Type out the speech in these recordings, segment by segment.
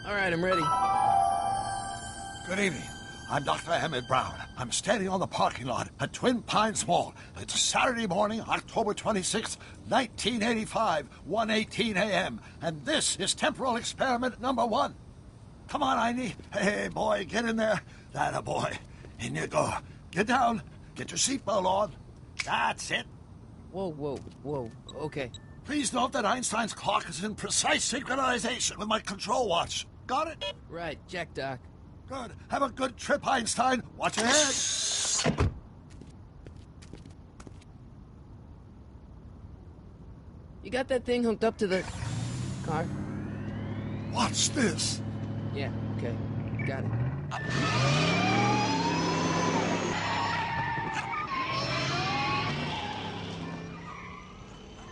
All right, I'm ready. Good evening. I'm Dr. Emmett Brown. I'm standing on the parking lot at Twin Pines Mall. It's Saturday morning, October 26th, 1985, 1:18 a.m. And this is temporal experiment number 1. Come on, Einie. Hey, boy, get in there. That a boy. In you go. Get down. Get your seatbelt on. That's it. Whoa. Okay. Please note that Einstein's clock is in precise synchronization with my control watch. Got it? Right, check, Doc. Good. Have a good trip, Einstein. Watch your head. You got that thing hooked up to the car? Watch this. Yeah, okay. Got it.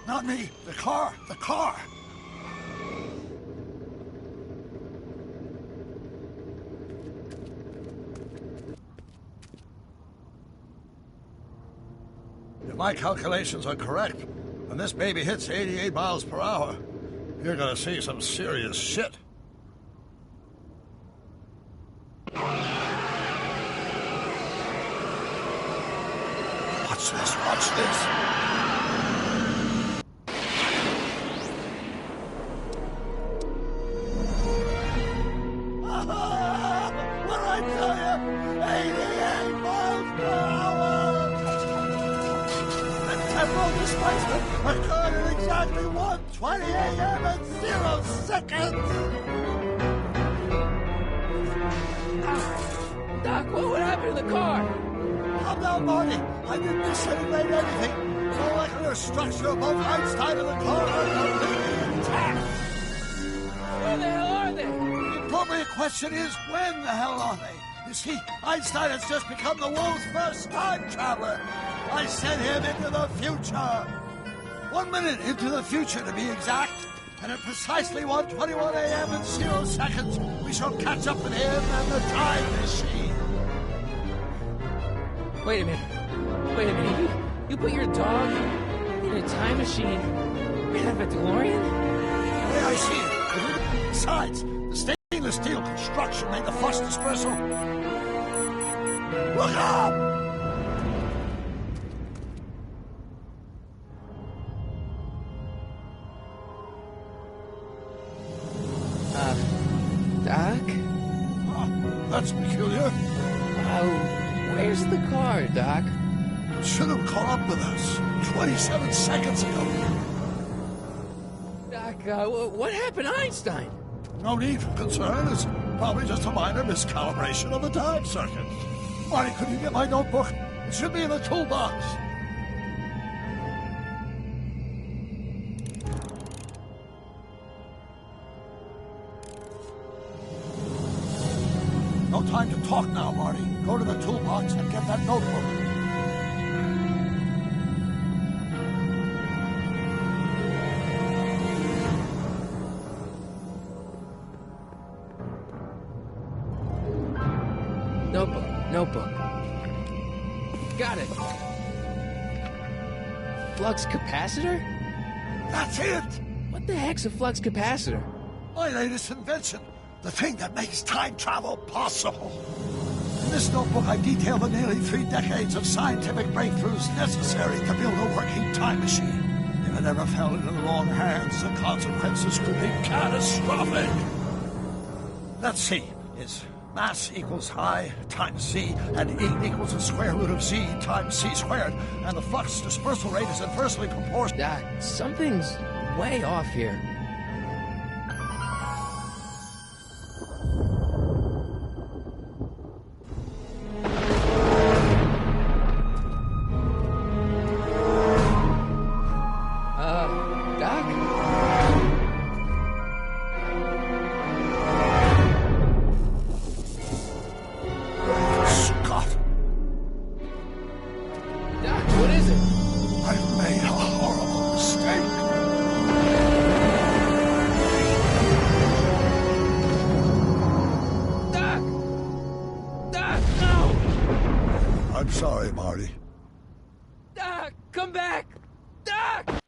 Not me. The car. The car. If my calculations are correct, when this baby hits 88 miles per hour, you're gonna see some serious shit. Watch this, watch this. What did I tell you? 88 miles per hour! The temporal displacement occurred at exactly 1:20 a.m. and 0 seconds! Doc, what happened to the car? Calm down, Marty. I didn't disintegrate anything. The molecular structure of both Einstein and the car are completely intact. Where the hell are they? The appropriate question is, when the hell are they? You see, Einstein has just become the world's first time traveler. I sent him into the future. 1 minute into the future, to be exact. And at precisely 1:21 a.m. and 0 seconds, we shall catch up with him and the time machine. Wait a minute. You put your dog in a time machine right out of a DeLorean? The way I see it. Besides, the stainless steel construction made the flux dispersal. Look up! Doc? That's peculiar. Where's the car, Doc? It should have caught up with us 27 seconds ago. Doc, what happened to Einstein? No need for concern. It's probably just a minor miscalibration of the time circuit. Marty, could you get my notebook? It should be in the toolbox. No time to talk now, Marty. Go to the toolbox and get that notebook. Notebook. Got it. Flux capacitor? That's it! What the heck's a flux capacitor? My latest invention. The thing that makes time travel possible. In this notebook, I detail the nearly 3 decades of scientific breakthroughs necessary to build a working time machine. If it ever fell into the wrong hands, the consequences could be catastrophic. Let's see. Is mass equals I times c, and E equals the square root of z times c squared, and the flux dispersal rate is inversely proportional. Doc, something's way off here. Doc? Scott, Doc, what is it? I've made a horrible mistake. Doc, no! I'm sorry, Marty. Doc, come back! Doc!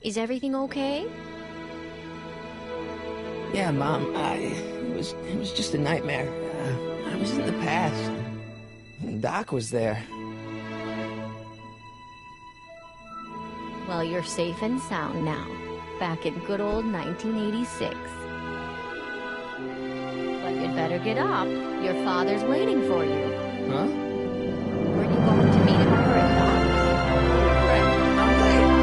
Is everything okay? Yeah, Mom. It was just a nightmare. I was in the past. Doc was there. Well, you're safe and sound now. Back in good old 1986. But you'd better get up. Your father's waiting for you. Huh? Weren't you going to meet him over at Doc's? I'm late.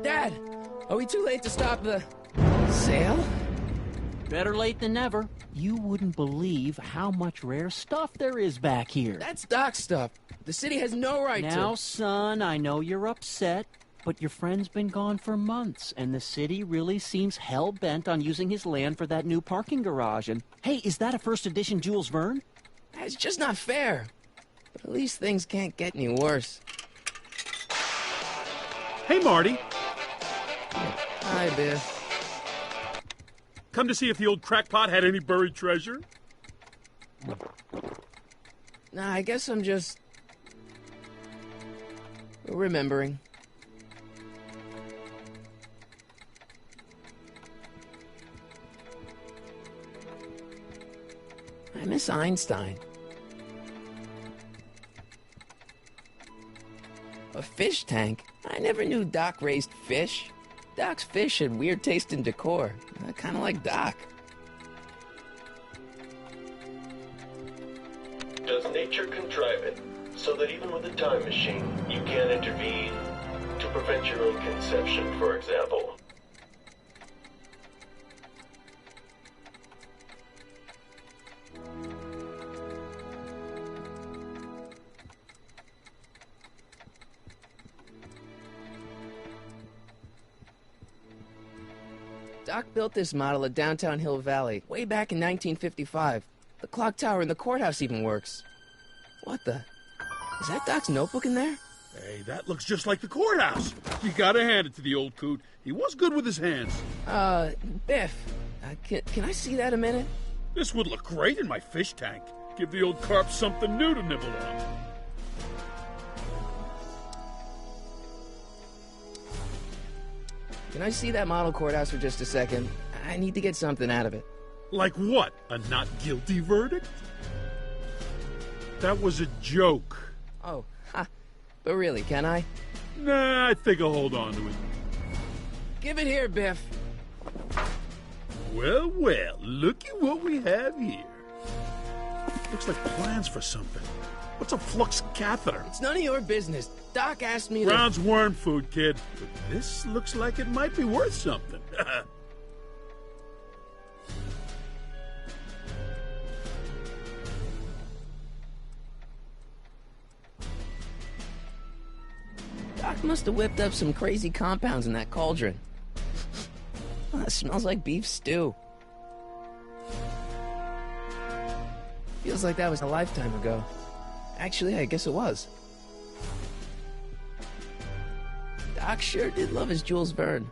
Dad, are we too late to stop the sale? Better late than never. You wouldn't believe how much rare stuff there is back here. That's Doc stuff. The city has no right to... Now, son, I know you're upset, but your friend's been gone for months, and the city really seems hell-bent on using his land for that new parking garage. And, hey, is that a first edition Jules Verne? It's just not fair. But at least things can't get any worse. Hey, Marty. Hi, Biff. Come to see if the old crackpot had any buried treasure? Nah, I guess I'm just... remembering. I miss Einstein. A fish tank? I never knew Doc raised fish. Doc's fish had weird taste in decor. Kind of like Doc. Does nature contrive it so that even with a time machine, you can't intervene to prevent your own conception, for example? Doc built this model of downtown Hill Valley way back in 1955. The clock tower in the courthouse even works. What the? Is that Doc's notebook in there? Hey, that looks just like the courthouse. You gotta hand it to the old coot. He was good with his hands. Biff, can I see that a minute? This would look great in my fish tank. Give the old carp something new to nibble on. Can I see that model courthouse for just a second? I need to get something out of it. Like what? A not guilty verdict? That was a joke. Oh, ha. But really, can I? Nah, I think I'll hold on to it. Give it here, Biff. Well, well, looky what we have here. Looks like plans for something. What's a flux catheter? It's none of your business. Doc asked me to... Brown's worm food, kid. But this looks like it might be worth something. Doc must have whipped up some crazy compounds in that cauldron. It smells like beef stew. Feels like that was a lifetime ago. Actually, I guess it was. Doc sure did love his Jules Verne.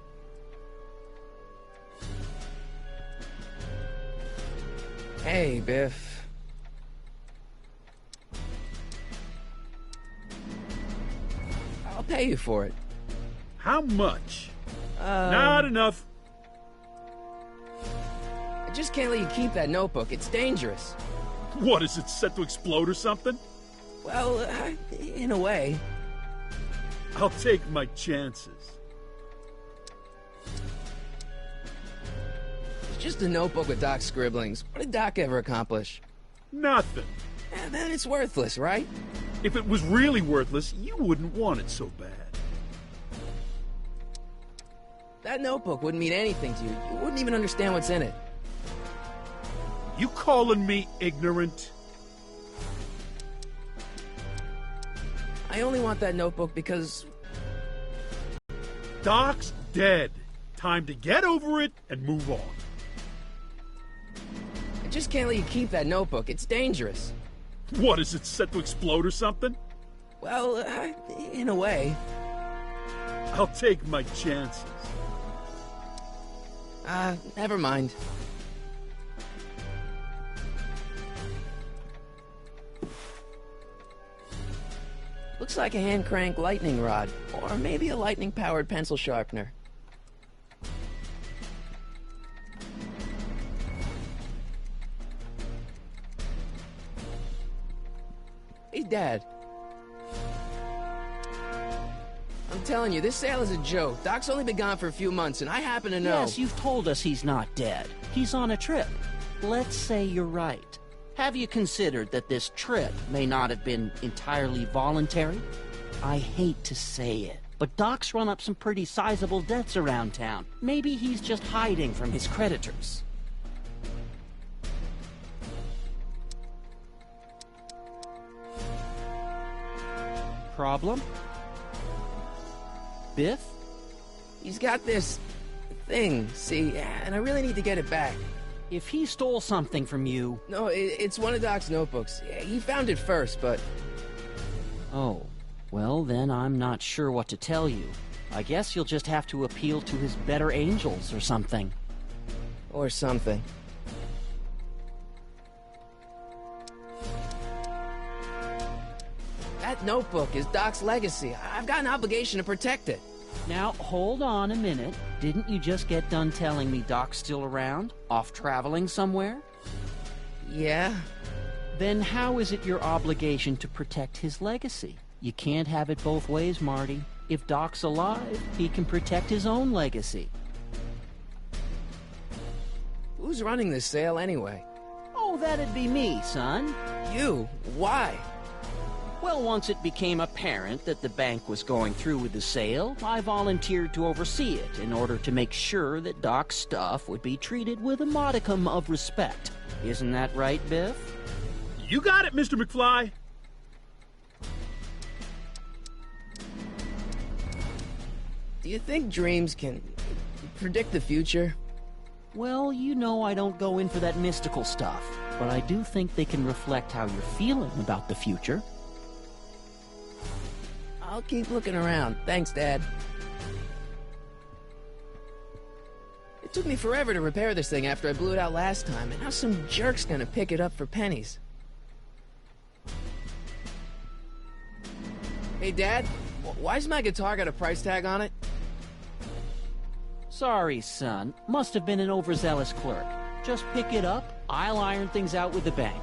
Hey, Biff. pay you for it. How much? Not enough. I just can't let you keep that notebook. It's dangerous. What, is it set to explode or something? Well, in a way. I'll take my chances. It's just a notebook with Doc's scribblings. What did Doc ever accomplish? Nothing. And then it's worthless, right? If it was really worthless, you wouldn't want it so bad. That notebook wouldn't mean anything to you. You wouldn't even understand what's in it. You calling me ignorant? I only want that notebook because... Doc's dead. Time to get over it and move on. I just can't let you keep that notebook. It's dangerous. What, is it set to explode or something? Well, in a way. I'll take my chances. Never mind. Looks like a hand-crank lightning rod, or maybe a lightning-powered pencil sharpener. Hey, Dad. I'm telling you, this sale is a joke. Doc's only been gone for a few months, and I happen to know... Yes, you've told us he's not dead. He's on a trip. Let's say you're right. Have you considered that this trip may not have been entirely voluntary? I hate to say it, but Doc's run up some pretty sizable debts around town. Maybe he's just hiding from his creditors. Problem? Biff? He's got this thing, see, and I really need to get it back. If he stole something from you... No, it's one of Doc's notebooks. He found it first, but... Oh, well then I'm not sure what to tell you. I guess you'll just have to appeal to his better angels or something. Or something. That notebook is Doc's legacy. I've got an obligation to protect it. Now, hold on a minute. Didn't you just get done telling me Doc's still around? Off traveling somewhere? Yeah? Then how is it your obligation to protect his legacy? You can't have it both ways, Marty. If Doc's alive, he can protect his own legacy. Who's running this sale anyway? Oh, that'd be me, son. You? Why? Well, once it became apparent that the bank was going through with the sale, I volunteered to oversee it in order to make sure that Doc's stuff would be treated with a modicum of respect. Isn't that right, Biff? You got it, Mr. McFly. Do you think dreams can predict the future? Well, you know I don't go in for that mystical stuff, but I do think they can reflect how you're feeling about the future. I'll keep looking around. Thanks, Dad. It took me forever to repair this thing after I blew it out last time, and now some jerk's gonna pick it up for pennies. Hey, Dad, why's my guitar got a price tag on it? Sorry, son. Must have been an overzealous clerk. Just pick it up. I'll iron things out with the bank.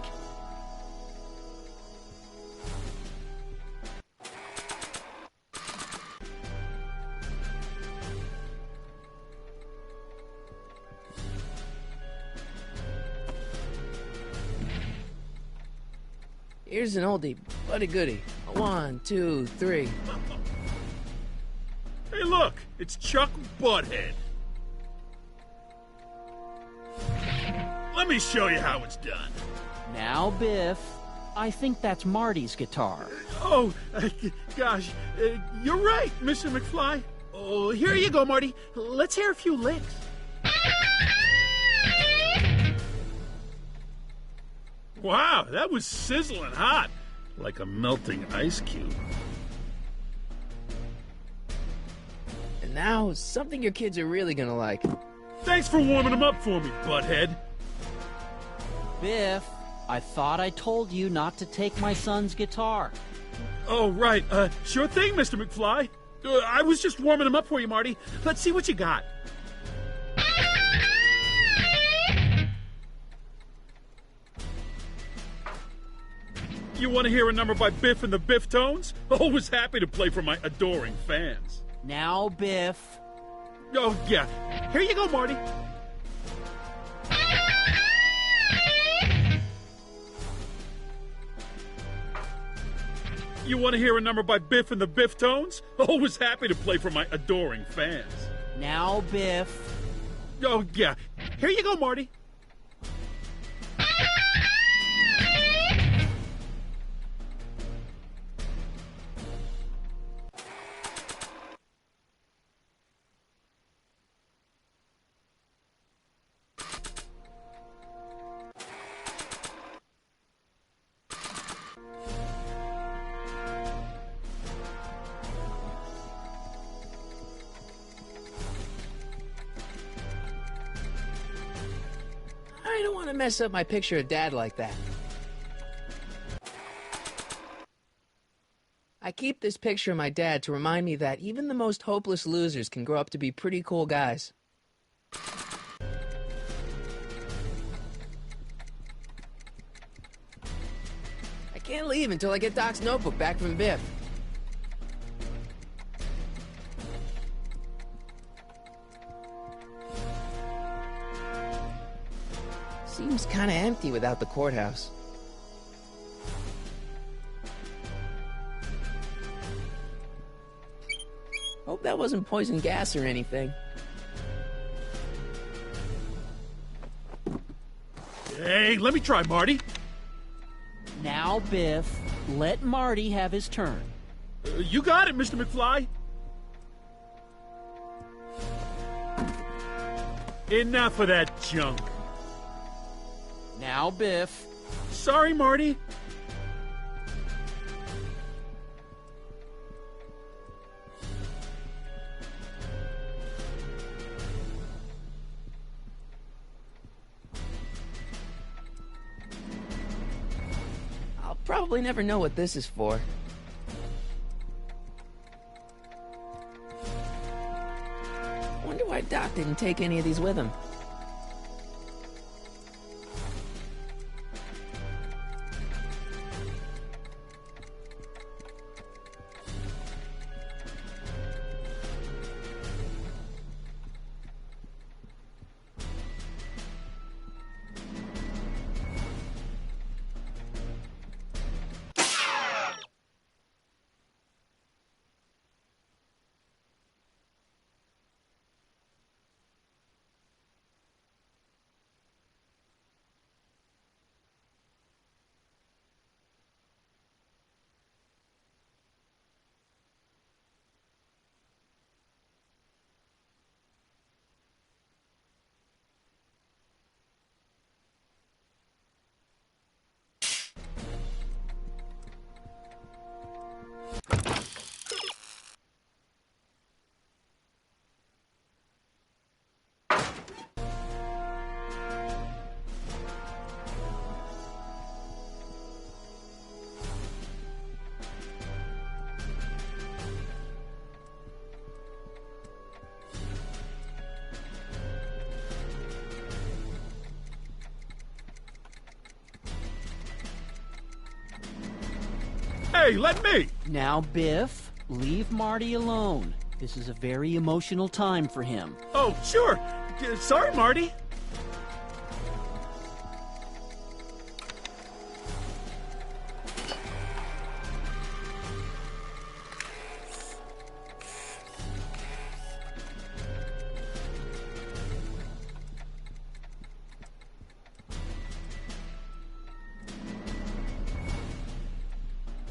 Here's an oldie, but a goodie. 1, 2, 3. Hey, look, it's Chuck Butthead. Let me show you how it's done. Now, Biff, I think that's Marty's guitar. Oh, gosh, you're right, Mr. McFly. Oh, here you go, Marty. Let's hear a few licks. Wow, that was sizzling hot, like a melting ice cube. And now, something your kids are really gonna like. Thanks for warming them up for me, Butthead. Biff, I thought I told you not to take my son's guitar. Oh, right. Sure thing, Mr. McFly. I was just warming him up for you, Marty. Let's see what you got. You want to hear a number by Biff and the Biff Tones? Always happy to play for my adoring fans. Now, Biff. Oh, yeah. Here you go, Marty. You want to hear a number by Biff and the Biff Tones? Always happy to play for my adoring fans. Now, Biff. Oh, yeah. Here you go, Marty. I don't want to mess up my picture of Dad like that. I keep this picture of my dad to remind me that even the most hopeless losers can grow up to be pretty cool guys. I can't leave until I get Doc's notebook back from Biff. Seems kinda empty without the courthouse. Hope that wasn't poison gas or anything. Hey, let me try, Marty. Now, Biff. Let Marty have his turn. You got it, Mr. McFly. Enough of that junk. Now, Biff. Sorry, Marty. I'll probably never know what this is for. Wonder why Doc didn't take any of these with him. Hey, let me! Now, Biff. Leave Marty alone. This is a very emotional time for him. Oh, sure. Sorry, Marty.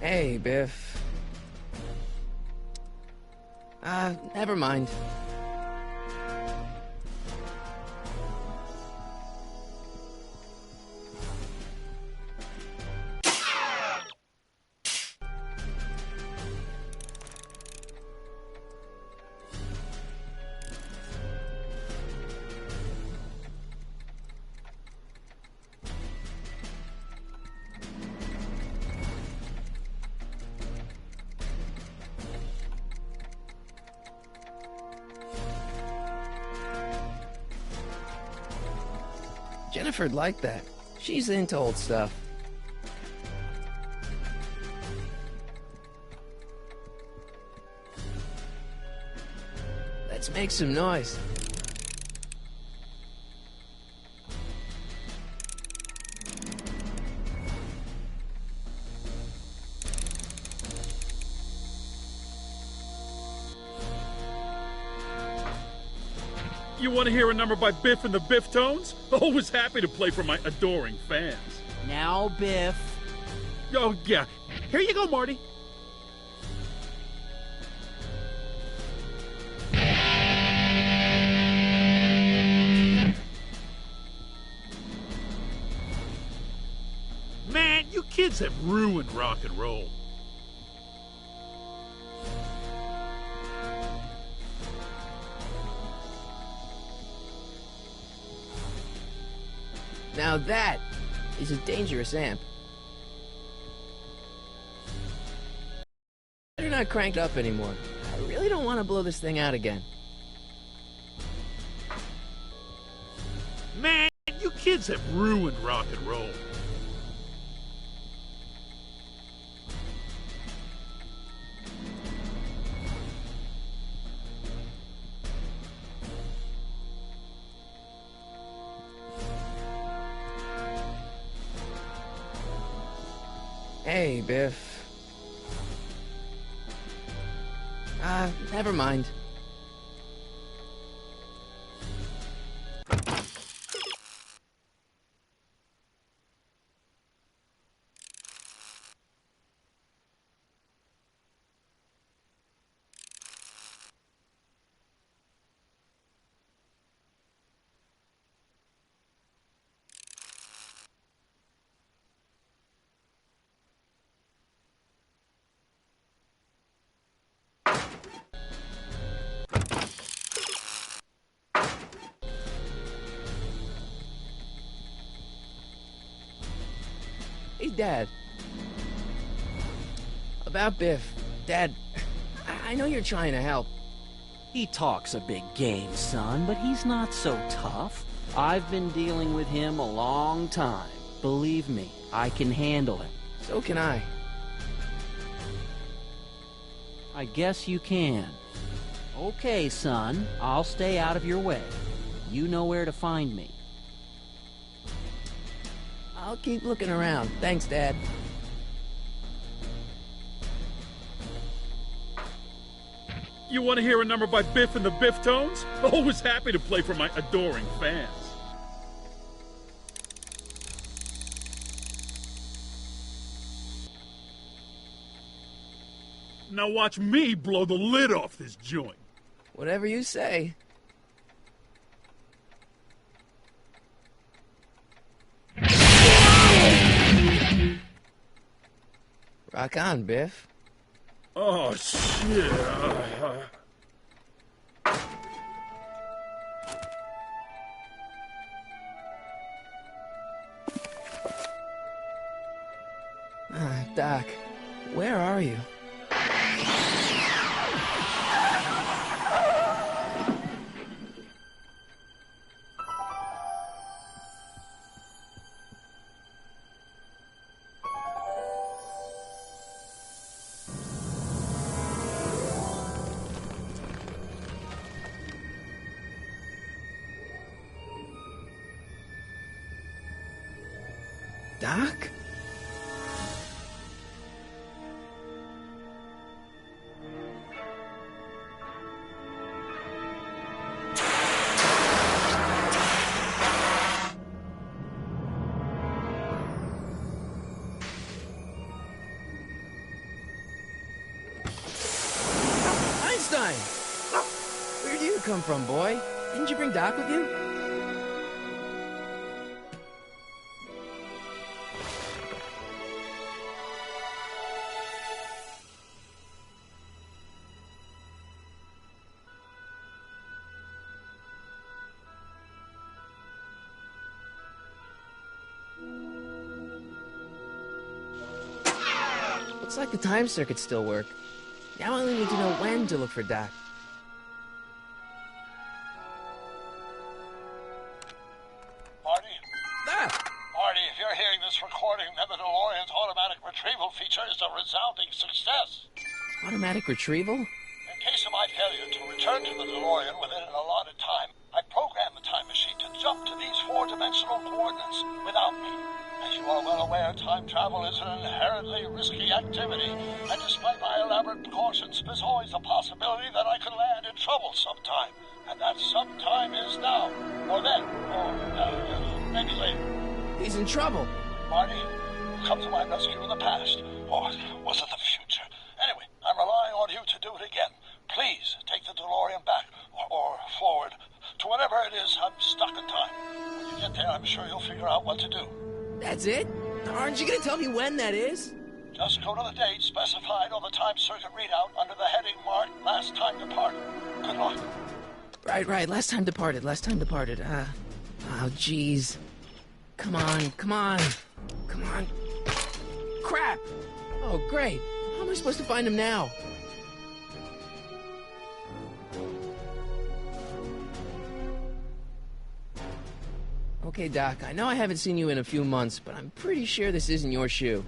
Hey, Biff. Never mind. Jennifer'd like that. She's into old stuff. Let's make some noise. You want to hear a number by Biff and the Biff Tones? Always happy to play for my adoring fans. Now, Biff. Oh, yeah. Here you go, Marty. Man, you kids have ruined rock and roll. Now that is a dangerous amp. Better not crank it up anymore. I really don't want to blow this thing out again. Man, you kids have ruined rock and roll. Hey, Biff. Never mind. Hey, Dad. About Biff. Dad, I know you're trying to help. He talks a big game, son, but he's not so tough. I've been dealing with him a long time. Believe me, I can handle him. So can I. I guess you can. Okay, son, I'll stay out of your way. You know where to find me. I'll keep looking around. Thanks, Dad. You want to hear a number by Biff and the Biff Tones? Always happy to play for my adoring fans. Now watch me blow the lid off this joint. Whatever you say. Rock on, Biff. Oh, shit. Doc, where are you? Doc? Einstein! Where do you come from, boy? Didn't you bring Doc with you? Looks like the time circuits still work. Now I only need to know when to look for Doc. Marty, automatic retrieval feature is a resounding success. Automatic retrieval? In case of my failure to return to the DeLorean within an allotted time, I programmed the time machine to jump to these four-dimensional coordinates without me. As you are well aware, time travel is an inherently risky activity, and despite my elaborate precautions, there's always a possibility that I could land in trouble sometime. And that sometime is now, or then, or maybe later. He's in trouble. Marty, come to my rescue in the past, or was it the future? Anyway, I'm relying on you to do it again. Please take the DeLorean back, or forward, to whenever it is I'm stuck in time. When you get there, I'm sure you'll figure out what to do. That's it? Aren't you gonna tell me when that is? Just go to the date specified on the time circuit readout under the heading marked Last Time Departed. Good luck. Right. Last time departed. Oh, jeez. Come on. Crap! Oh, great. How am I supposed to find him now? Okay, Doc, I know I haven't seen you in a few months, but I'm pretty sure this isn't your shoe.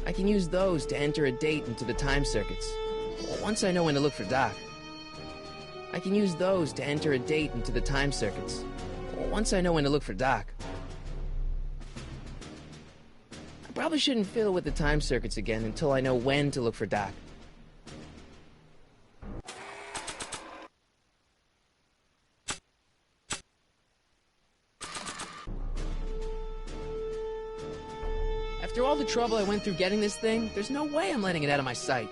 I can use those to enter a date into the time circuits. Once I know when to look for Doc. I can use those to enter a date into the time circuits. Once I know when to look for Doc. I probably shouldn't fiddle with the time circuits again until I know when to look for Doc. After all the trouble I went through getting this thing, there's no way I'm letting it out of my sight.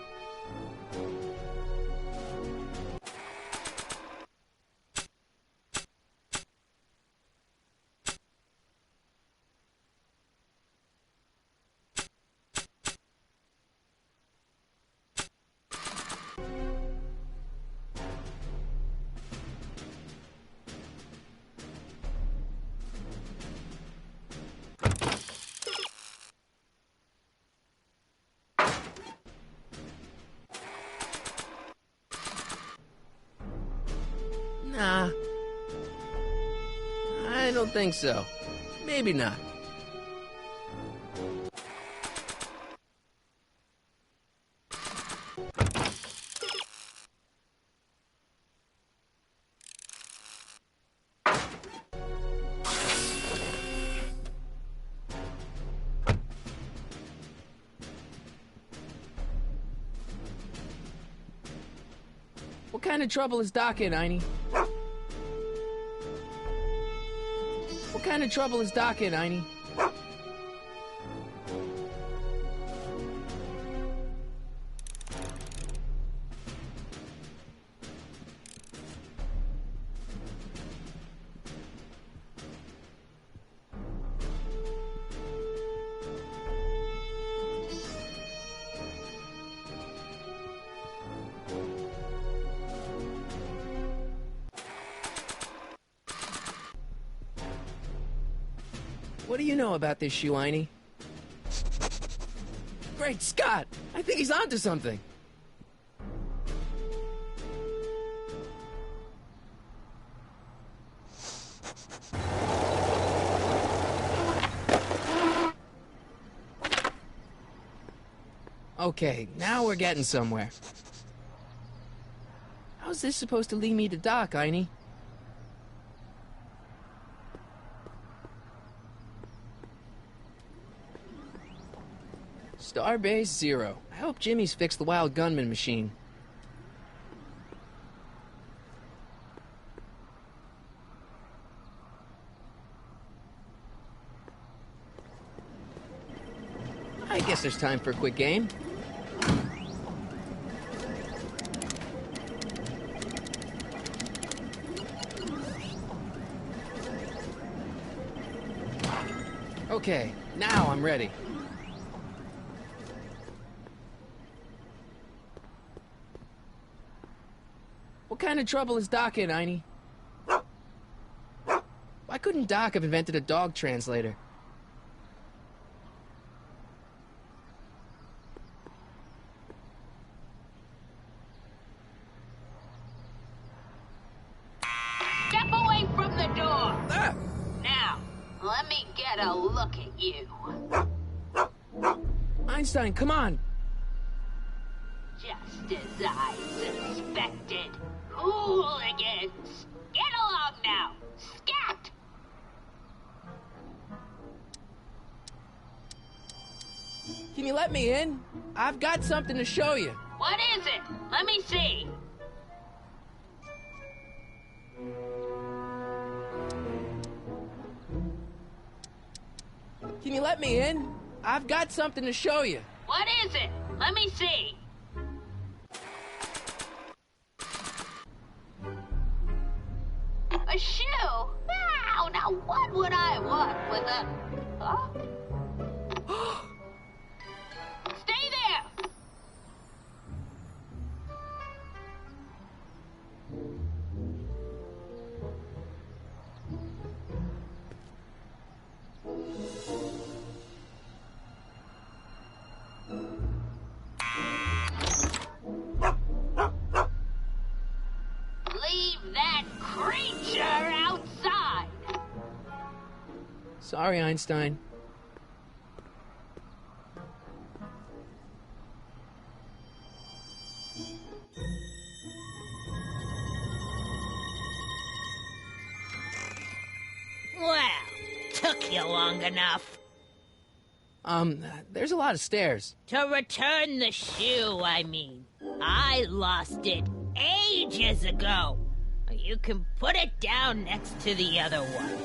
Nah. I don't think so. Maybe not. What kind of trouble is Doc in, Einie? What kind of trouble is Doc in, Einie? What do you know about this shoe, Einie? Great Scott! I think he's onto something! Okay, now we're getting somewhere. How's this supposed to lead me to Doc, Einie? Starbase 0. I hope Jimmy's fixed the Wild Gunman machine. I guess there's time for a quick game. Okay, now I'm ready. What kind of trouble is Doc in, Einie? Why couldn't Doc have invented a dog translator? Step away from the door! Ah! Now, Let me get a look at you. Einstein, come on! Just as I suspected. Hooligans! Get along now! Scat! Can you let me in? I've got something to show you. What is it? Let me see. Can you let me in? I've got something to show you. What is it? Let me see. A shoe? Wow, now what would I want with a... Huh? Stay there! Leave that creature outside! Sorry, Einstein. Well, took you long enough. There's a lot of stairs. To return the shoe, I mean. I lost it ages ago. You can put it down next to the other one.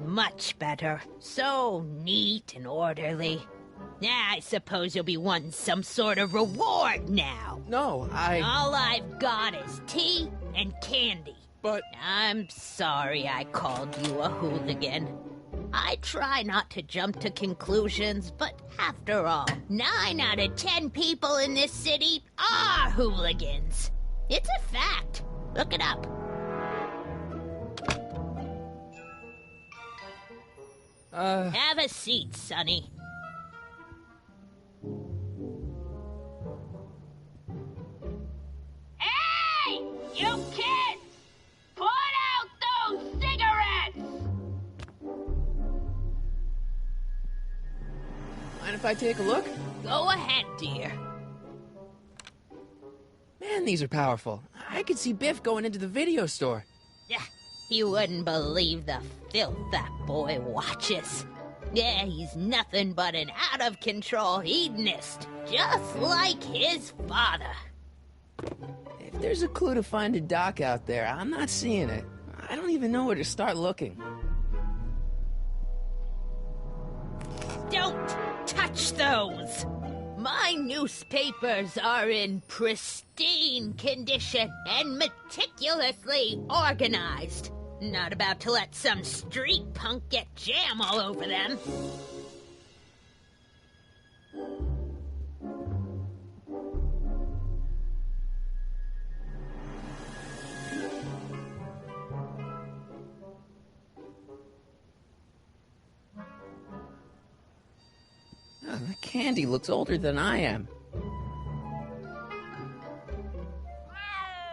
Much better. So neat and orderly. I suppose you'll be wanting some sort of reward now. No, All I've got is tea and candy. But... I'm sorry I called you a hooligan. I try not to jump to conclusions, but after all, 9 out of 10 people in this city are hooligans. It's a fact. Look it up. Have a seat, Sonny. Hey! You kids! Put out those cigarettes! mind if I take a look? Go ahead, dear. Man, these are powerful. I could see Biff going into the video store. You wouldn't believe the filth that boy watches. Yeah, he's nothing but an out-of-control hedonist, just like his father. If there's a clue to finding Doc out there, I'm not seeing it. I don't even know where to start looking. Don't touch those! My newspapers are in pristine condition and meticulously organized. Not about to let some street punk get jam all over them. The candy looks older than I am.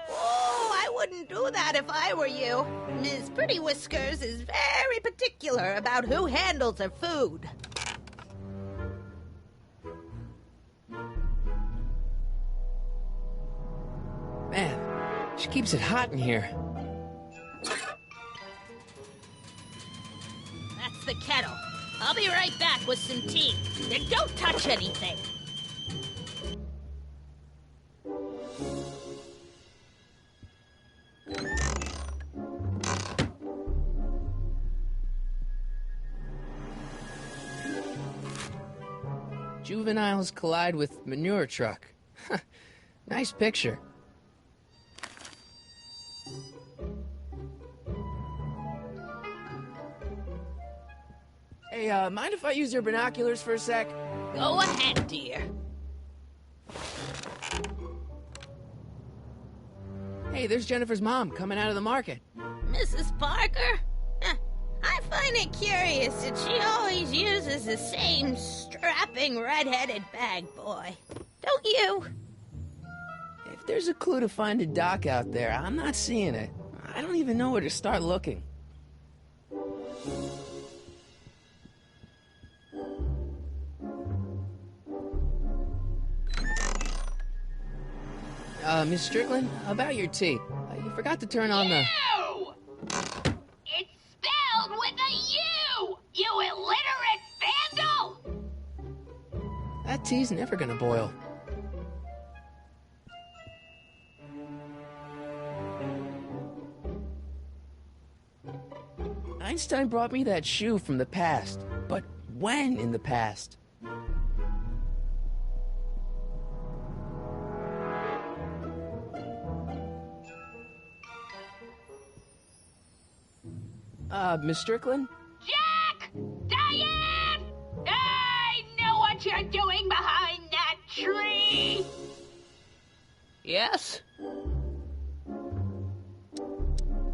Oh, I wouldn't do that if I were you. Ms. Pretty Whiskers is very particular about who handles her food. Man, she keeps it hot in here. That's the kettle. I'll be right back with some tea. Then don't touch anything. Juveniles collide with manure truck. Nice picture. Hey, mind if I use your binoculars for a sec? Go ahead, dear. Hey, there's Jennifer's mom coming out of the market. Mrs. Parker? I find it curious that she always uses the same strapping red-headed bag boy. Don't you? If there's a clue to finding Doc out there, I'm not seeing it. I don't even know where to start looking. Miss Strickland, about your tea. You forgot to turn on the... U! It's spelled with a U! You illiterate vandal! That tea's never gonna boil. Einstein brought me that shoe from the past. But when in the past? Miss Strickland? Jack! Diane! I know what you're doing behind that tree! Yes? Do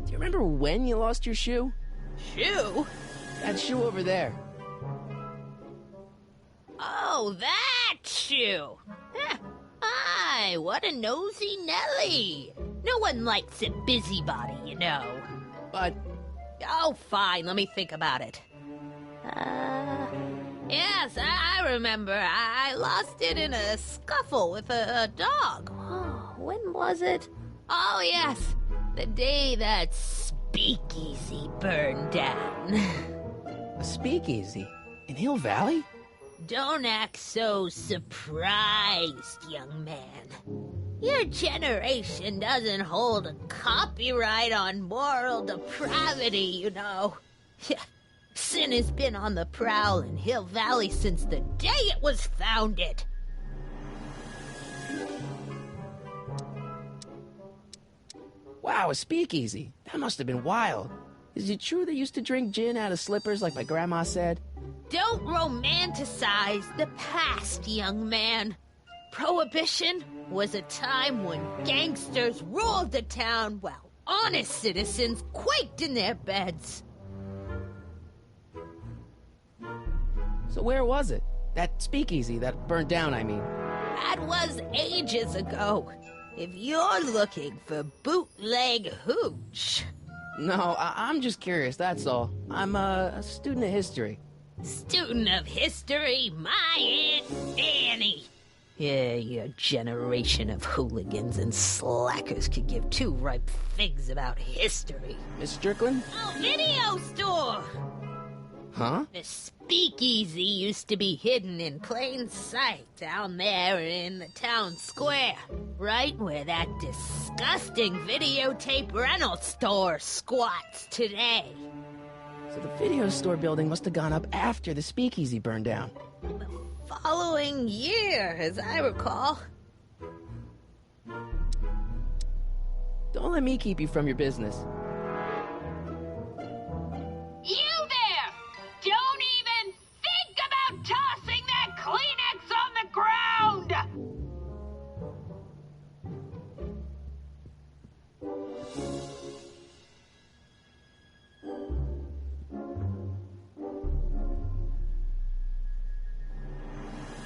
you remember when you lost your shoe? Shoe? That shoe over there. Oh, that shoe! Huh. Aye, what a nosy Nelly! No one likes a busybody, you know. But... Oh, fine, let me think about it. Yes, I remember. I lost it in a scuffle with a dog. Oh, when was it? Oh, yes, the day that speakeasy burned down. a speakeasy? In Hill Valley? Don't act so surprised, young man. Your generation doesn't hold a copyright on moral depravity, you know. Sin has been on the prowl in Hill Valley since the day it was founded. Wow, a speakeasy. That must have been wild. Is it true they used to drink gin out of slippers like my grandma said? Don't romanticize the past, young man. Prohibition was a time when gangsters ruled the town while honest citizens quaked in their beds. So where was it? That speakeasy that burnt down, I mean. That was ages ago. If you're looking for bootleg hooch... No, I'm just curious, that's all. I'm a student of history. Student of history? My Aunt Annie! Yeah, your generation of hooligans and slackers could give two ripe figs about history. Miss Strickland? Oh, video store! Huh? The speakeasy used to be hidden in plain sight down there in the town square. Right where that disgusting videotape rental store squats today. So the video store building must have gone up after the speakeasy burned down. Following year, as I recall. Don't let me keep you from your business. You there! Don't even think about tossing that Kleenex on the ground!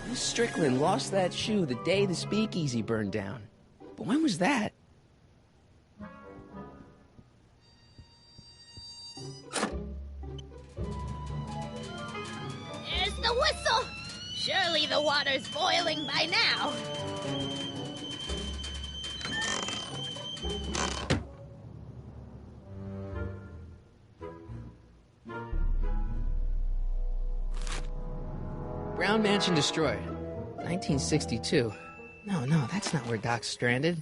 Miss Strickland lost that shoe the day the speakeasy burned down. But when was that? There's the whistle! Surely the water's boiling by now. Brown Mansion destroyed. 1962. No, that's not where Doc's stranded.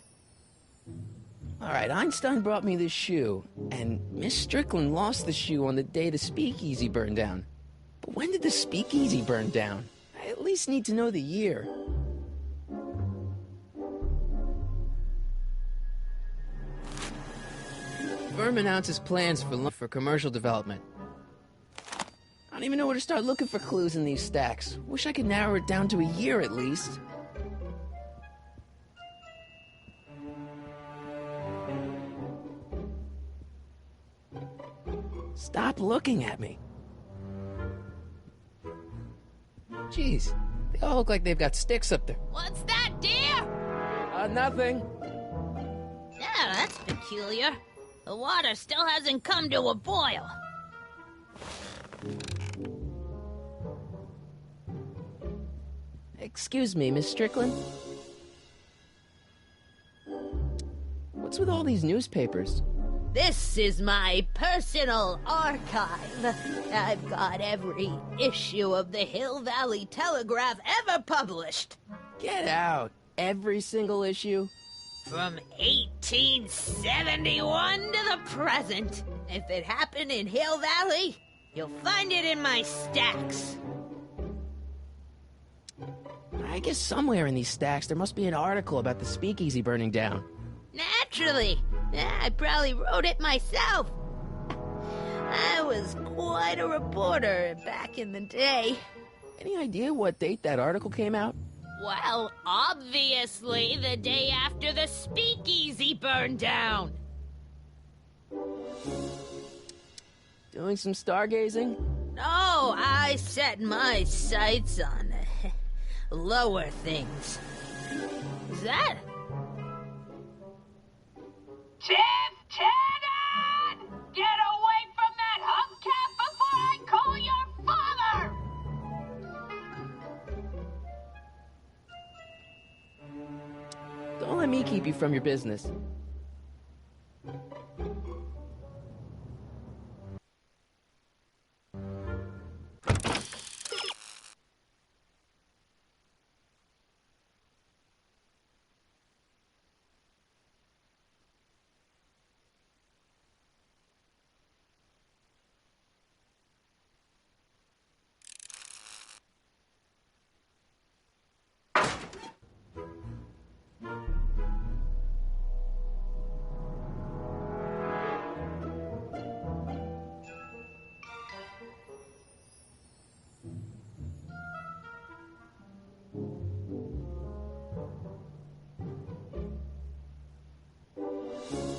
Alright, Einstein brought me this shoe, and Miss Strickland lost the shoe on the day the speakeasy burned down. But when did the speakeasy burn down? I at least need to know the year. Firm announces plans for commercial development. I don't even know where to start looking for clues in these stacks. Wish I could narrow it down to a year at least. Stop looking at me. Jeez, they all look like they've got sticks up there. What's that, dear? Nothing. Yeah, that's peculiar. The water still hasn't come to a boil. Excuse me, Miss Strickland? What's with all these newspapers? This is my personal archive. I've got every issue of the Hill Valley Telegraph ever published. Get out. Every single issue? From 1871 to the present. If it happened in Hill Valley, you'll find it in my stacks. I guess somewhere in these stacks there must be an article about the speakeasy burning down. Naturally. I probably wrote it myself. I was quite a reporter back in the day. Any idea what date that article came out? Well, obviously the day after the speakeasy burned down. Doing some stargazing? No, I set my sights on lower things. Is that? Lieutenant! Get away from that hubcap before I call your father! Don't let me keep you from your business.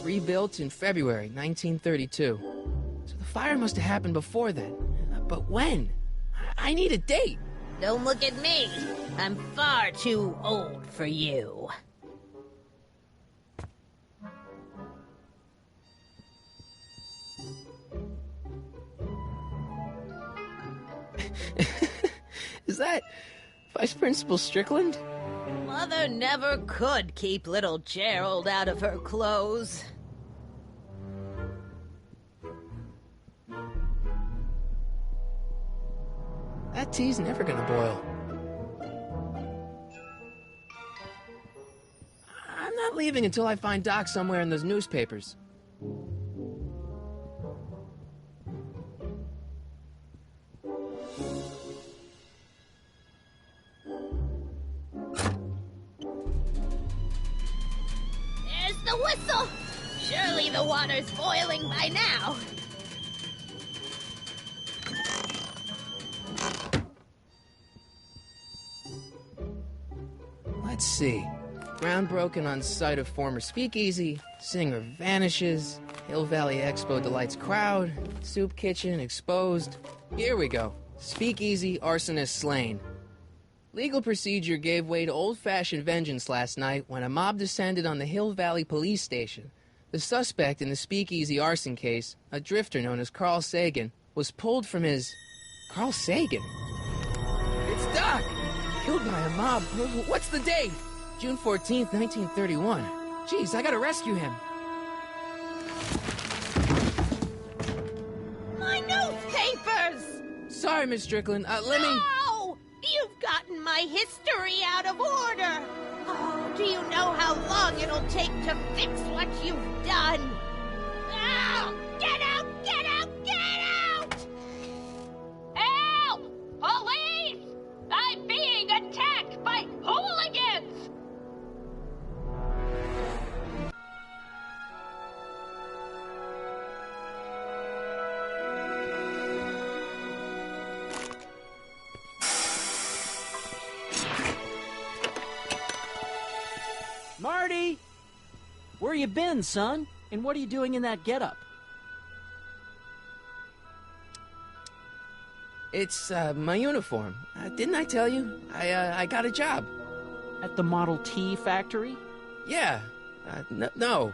Rebuilt in February 1932. So the fire must have happened before then. But when? I need a date. Don't look at me. I'm far too old for you. Is that Vice Principal Strickland? Mother never could keep little Gerald out of her clothes. That tea's never gonna boil. I'm not leaving until I find Doc somewhere in those newspapers. There's the whistle! Surely the water's boiling by now. Let's see. Ground broken on site of former speakeasy. Singer vanishes. Hill Valley Expo delights crowd. Soup kitchen exposed. Here we go. Speakeasy arsonist slain. Legal procedure gave way to old-fashioned vengeance last night when a mob descended on the Hill Valley police station. The suspect in the speakeasy arson case, a drifter known as Carl Sagan, was pulled from his... Carl Sagan? It's Doc! Killed by a mob. What's the date? June 14th, 1931. Jeez, I gotta rescue him. My newspapers! Sorry, Miss Strickland. Let me... No! You've gotten my history out of order! Oh, do you know how long it'll take to fix what you've done? Oh, get out! Get out! Get out! Help! Police! I'm being attacked by hooligans! Marty! Where you been, son? And what are you doing in that getup? It's, my uniform. Didn't I tell you? I got a job. At the Model T factory? Yeah. No.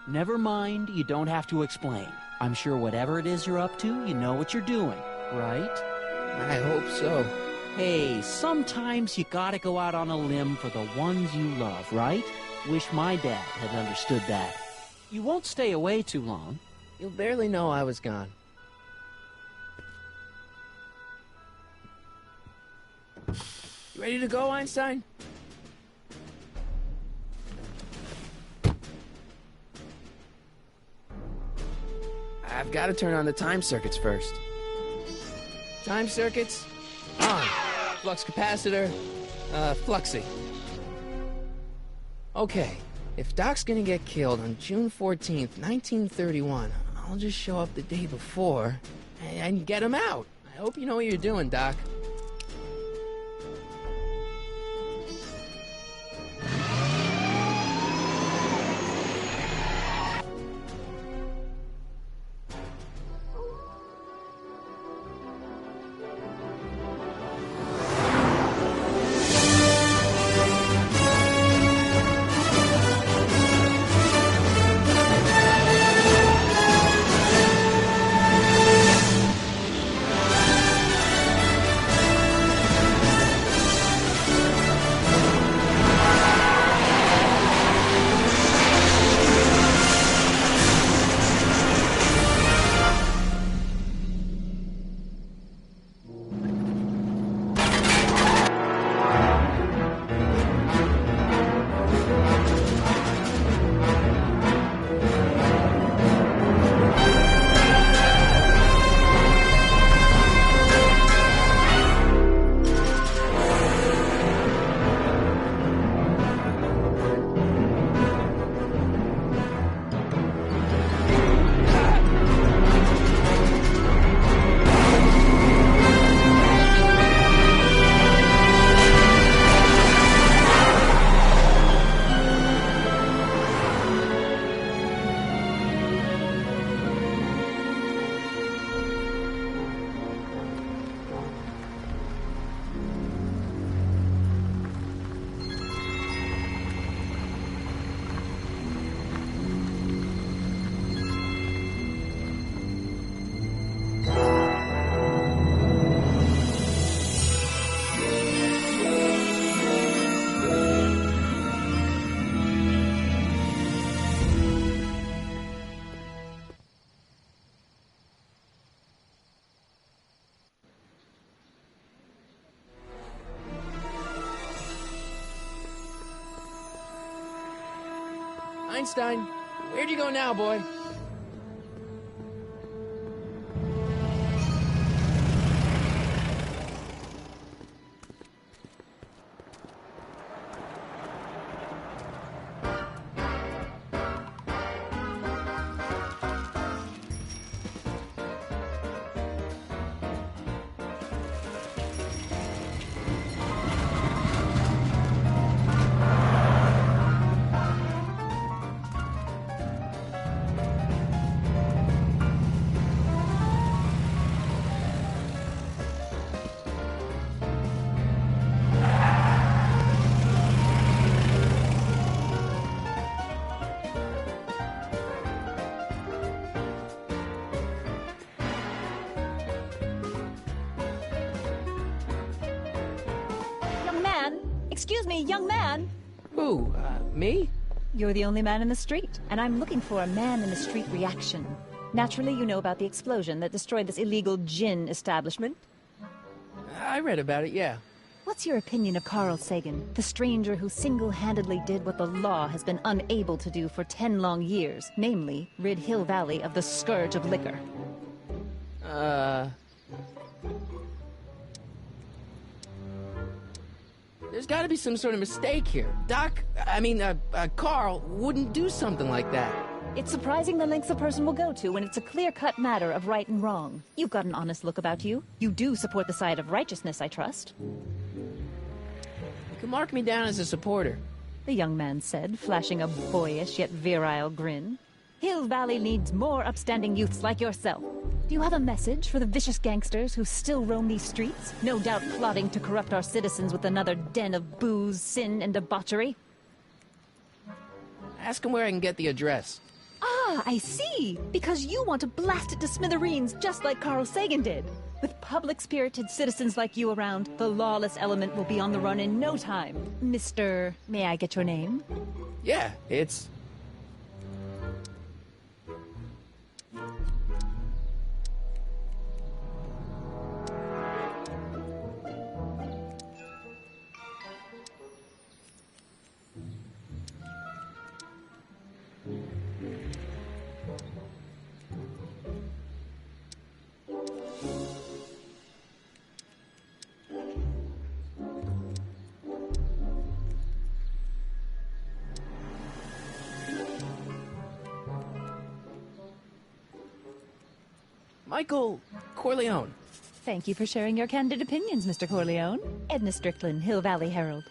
Never mind, you don't have to explain. I'm sure whatever it is you're up to, you know what you're doing, right? I hope so. Hey, sometimes you gotta go out on a limb for the ones you love, right? Wish my dad had understood that. You won't stay away too long. You'll barely know I was gone. You ready to go, Einstein? I've got to turn on the time circuits first. Time circuits, on. Flux capacitor, fluxy. Okay, if Doc's gonna get killed on June 14th, 1931, I'll just show up the day before and get him out. I hope you know what you're doing, Doc. Einstein, where'd you go now, boy? Excuse me, young man. Who, me? You're the only man in the street, and I'm looking for a man-in-the-street reaction. Naturally, you know about the explosion that destroyed this illegal gin establishment. I read about it, yeah. What's your opinion of Carl Sagan, the stranger who single-handedly did what the law has been unable to do for 10 long years, namely, rid Hill Valley of the scourge of liquor? There's got to be some sort of mistake here. Carl wouldn't do something like that. It's surprising the lengths a person will go to when it's a clear-cut matter of right and wrong. You've got an honest look about you. You do support the side of righteousness, I trust. You can mark me down as a supporter. The young man said, flashing a boyish yet virile grin. Hill Valley needs more upstanding youths like yourself. Do you have a message for the vicious gangsters who still roam these streets, no doubt plotting to corrupt our citizens with another den of booze, sin, and debauchery? Ask him where I can get the address. Ah, I see. Because you want to blast it to smithereens just like Carl Sagan did. With public-spirited citizens like you around, the lawless element will be on the run in no time. Mr. May I get your name? Yeah, it's... Michael Corleone. Thank you for sharing your candid opinions, Mr. Corleone. Edna Strickland, Hill Valley Herald.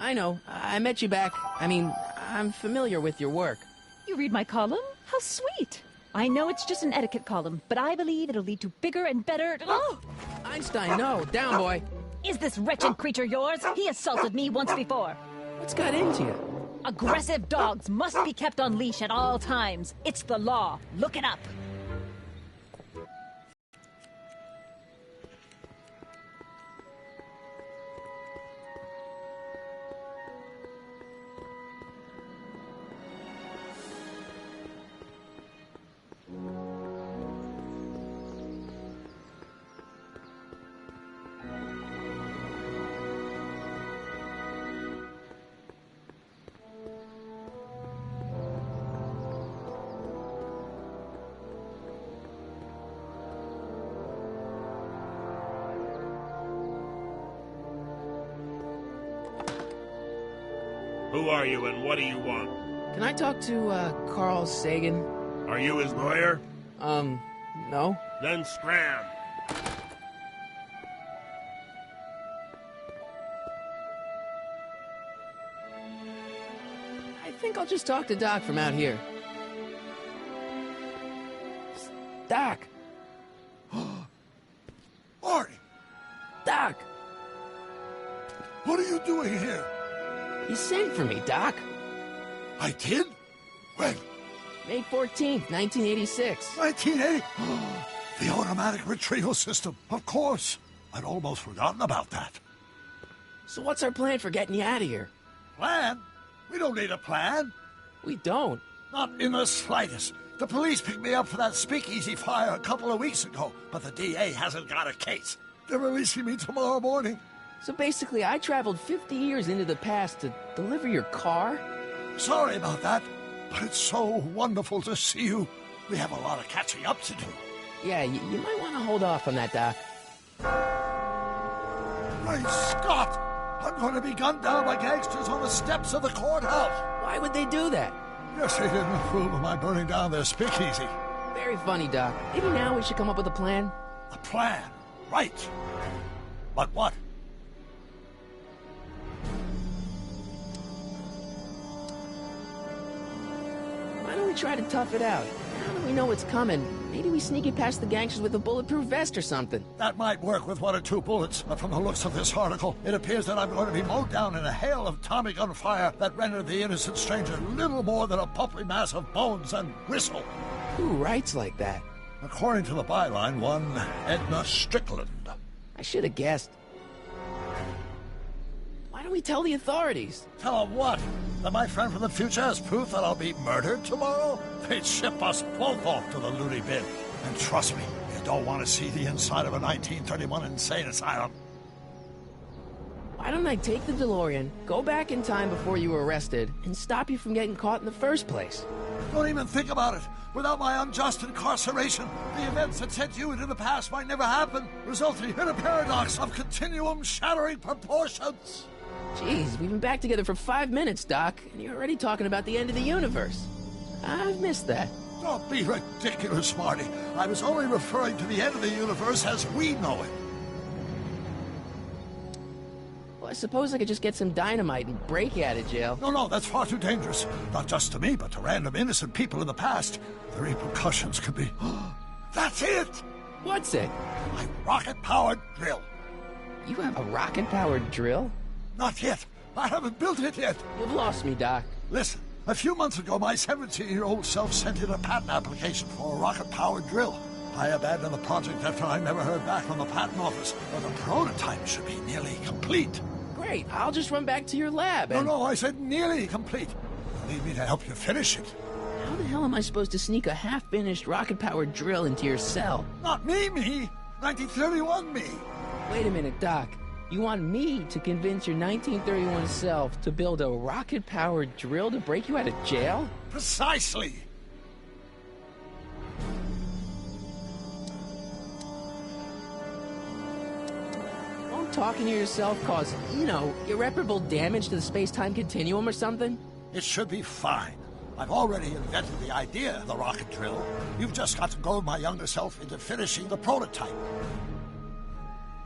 I know. I met you back. I mean, I'm familiar with your work. You read my column? How sweet! I know it's just an etiquette column, but I believe it'll lead to bigger and better... Oh! Einstein, no. Down, boy. Is this wretched creature yours? He assaulted me once before. What's got into you? Aggressive dogs must be kept on leash at all times. It's the law. Look it up. Who are you and what do you want? Can I talk to, Carl Sagan? Are you his lawyer? No. Then scram. I think I'll just talk to Doc from out here. Doc! Marty! Doc! What are you doing here? You sent for me, Doc. I did? When? May 14th, 1986. 1980? The automatic retrieval system. Of course. I'd almost forgotten about that. So what's our plan for getting you out of here? Plan? We don't need a plan. We don't. Not in the slightest. The police picked me up for that speakeasy fire a couple of weeks ago, but the DA hasn't got a case. They're releasing me tomorrow morning. So basically, I traveled 50 years into the past to deliver your car? Sorry about that, but it's so wonderful to see you. We have a lot of catching up to do. Yeah, you might want to hold off on that, Doc. Great Scott! I'm going to be gunned down by gangsters on the steps of the courthouse. Why would they do that? Guess they didn't approve of my burning down their speakeasy. Very funny, Doc. Maybe now we should come up with a plan? A plan? Right. But what? Why don't we try to tough it out? Now that we know what's coming, maybe we sneak it past the gangsters with a bulletproof vest or something. That might work with 1 or 2 bullets, but from the looks of this article, it appears that I'm going to be mowed down in a hail of Tommy gun fire that rendered the innocent stranger little more than a puppy mass of bones and gristle. Who writes like that? According to the byline, one Edna Strickland. I should have guessed. Why don't we tell the authorities? Tell them what? That my friend from the future has proof that I'll be murdered tomorrow? They'd ship us both off to the loony bin. And trust me, you don't want to see the inside of a 1931 insane asylum. Why don't I take the DeLorean, go back in time before you were arrested, and stop you from getting caught in the first place? Don't even think about it. Without my unjust incarceration, the events that sent you into the past might never happen, resulting in a paradox of continuum-shattering proportions. Jeez, we've been back together for 5 minutes, Doc, and you're already talking about the end of the universe. I've missed that. Don't be ridiculous, Marty. I was only referring to the end of the universe as we know it. Well, I suppose I could just get some dynamite and break you out of jail. No, that's far too dangerous. Not just to me, but to random innocent people in the past. The repercussions could be... That's it! What's it? My rocket-powered drill. You have a rocket-powered drill? Not yet. I haven't built it yet. You've lost me, Doc. Listen, A few months ago, my 17-year-old self sent in a patent application for a rocket-powered drill. I abandoned the project after I never heard back from the patent office, but the prototype should be nearly complete. Great, I'll just run back to your lab and... No, I said nearly complete. You need me to help you finish it. How the hell am I supposed to sneak a half-finished rocket-powered drill into your cell? Not me! 1931 me! Wait a minute, Doc. You want me to convince your 1931 self to build a rocket-powered drill to break you out of jail? Precisely! Won't talking to yourself cause, irreparable damage to the space-time continuum or something? It should be fine. I've already invented the idea of the rocket drill. You've just got to goad my younger self into finishing the prototype.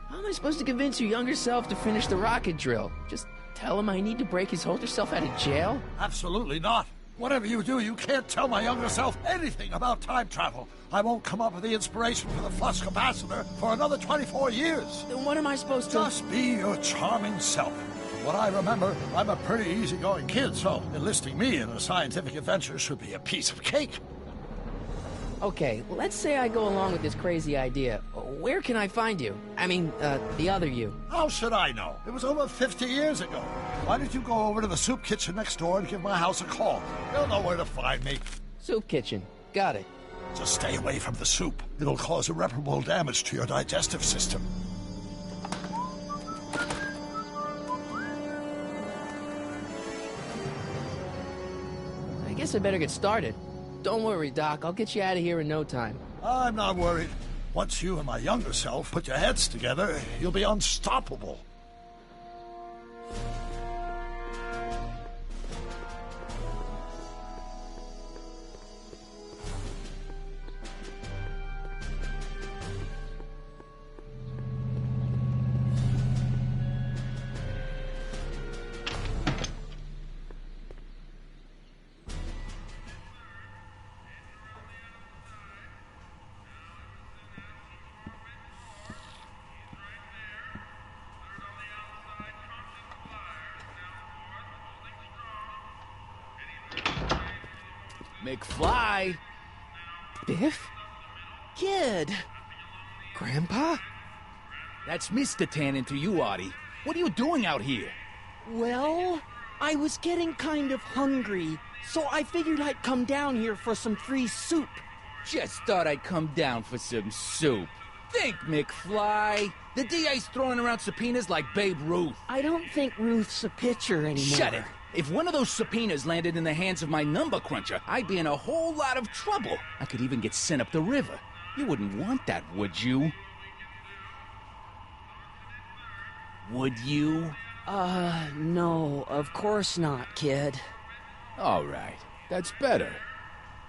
How am I supposed to convince your younger self to finish the rocket drill? Just tell him I need to break his older self out of jail? Absolutely not. Whatever you do, you can't tell my younger self anything about time travel. I won't come up with the inspiration for the flux capacitor for another 24 years. Then what am I supposed to... Just be your charming self. What I remember, I'm a pretty easygoing kid, so enlisting me in a scientific adventure should be a piece of cake. Okay, let's say I go along with this crazy idea. Where can I find you? I mean, the other you. How should I know? It was over 50 years ago. Why don't you go over to the soup kitchen next door and give my house a call? They'll know where to find me. Soup kitchen. Got it. Just stay away from the soup. It'll cause irreparable damage to your digestive system. I guess I better get started. Don't worry, Doc. I'll get you out of here in no time. I'm not worried. Once you and my younger self put your heads together, you'll be unstoppable. McFly! Biff? Kid! Grandpa? That's Mr. Tannen to you, Artie. What are you doing out here? Well, I was getting kind of hungry, so I figured I'd come down here for some free soup. Just thought I'd come down for some soup. Think, McFly. The DA's throwing around subpoenas like Babe Ruth. I don't think Ruth's a pitcher anymore. Shut it! If one of those subpoenas landed in the hands of my number cruncher, I'd be in a whole lot of trouble. I could even get sent up the river. You wouldn't want that, would you? Would you? No, of course not, kid. All right, that's better.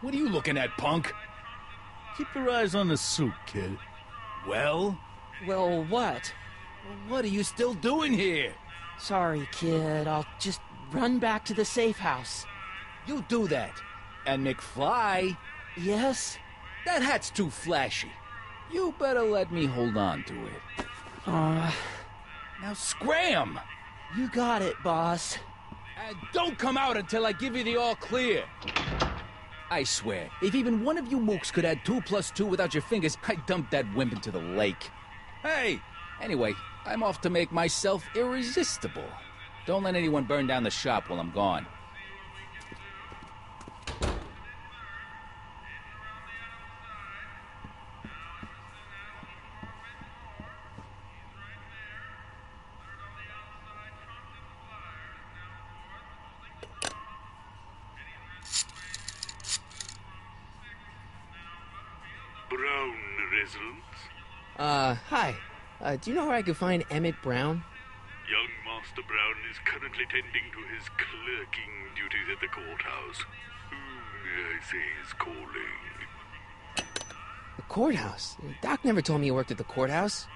What are you looking at, punk? Keep your eyes on the soup, kid. Well? Well, what? What are you still doing here? Sorry, kid. I'll just run back to the safe house. You do that. And McFly... Yes? That hat's too flashy. You better let me hold on to it. Now scram! You got it, boss. And don't come out until I give you the all clear. I swear, if even one of you mooks could add 2 + 2 without your fingers, I'd dump that wimp into the lake. Hey! Anyway, I'm off to make myself irresistible. Don't let anyone burn down the shop while I'm gone. Brown residence? Hi. Do you know where I could find Emmett Brown? Young Master Brown is currently tending to his clerking duties at the courthouse. Who, may I say, is calling? The courthouse? Doc never told me you worked at the courthouse.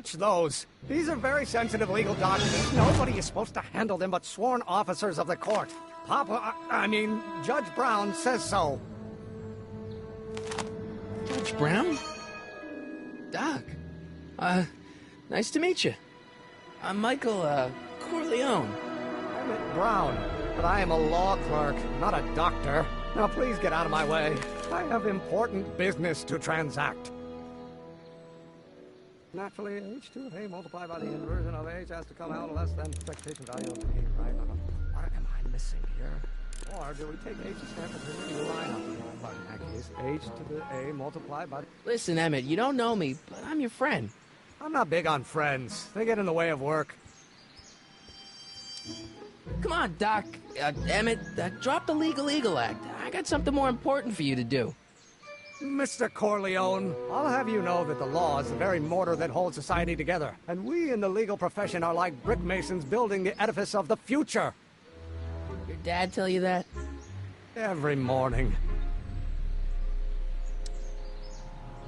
touch those. These are very sensitive legal documents. Nobody is supposed to handle them but sworn officers of the court. Judge Brown says so. Judge Brown? Doc. Nice to meet you. I'm Michael, Corleone. Emmett Brown, but I am a law clerk, not a doctor. Now please get out of my way. I have important business to transact. Naturally, h2 of A multiplied by the inversion of H has to come out less than expectation value of A, right? What am I missing here? Or do we take H's standard and line up? But in that case, H to the A multiplied by... Listen, Emmett, you don't know me, but I'm your friend. I'm not big on friends. They get in the way of work. Come on, Doc. Emmett, drop the Legal Eagle Act. I got something more important for you to do. Mr. Corleone, I'll have you know that the law is the very mortar that holds society together, and we in the legal profession are like brick masons building the edifice of the future. Your dad tell you that? Every morning.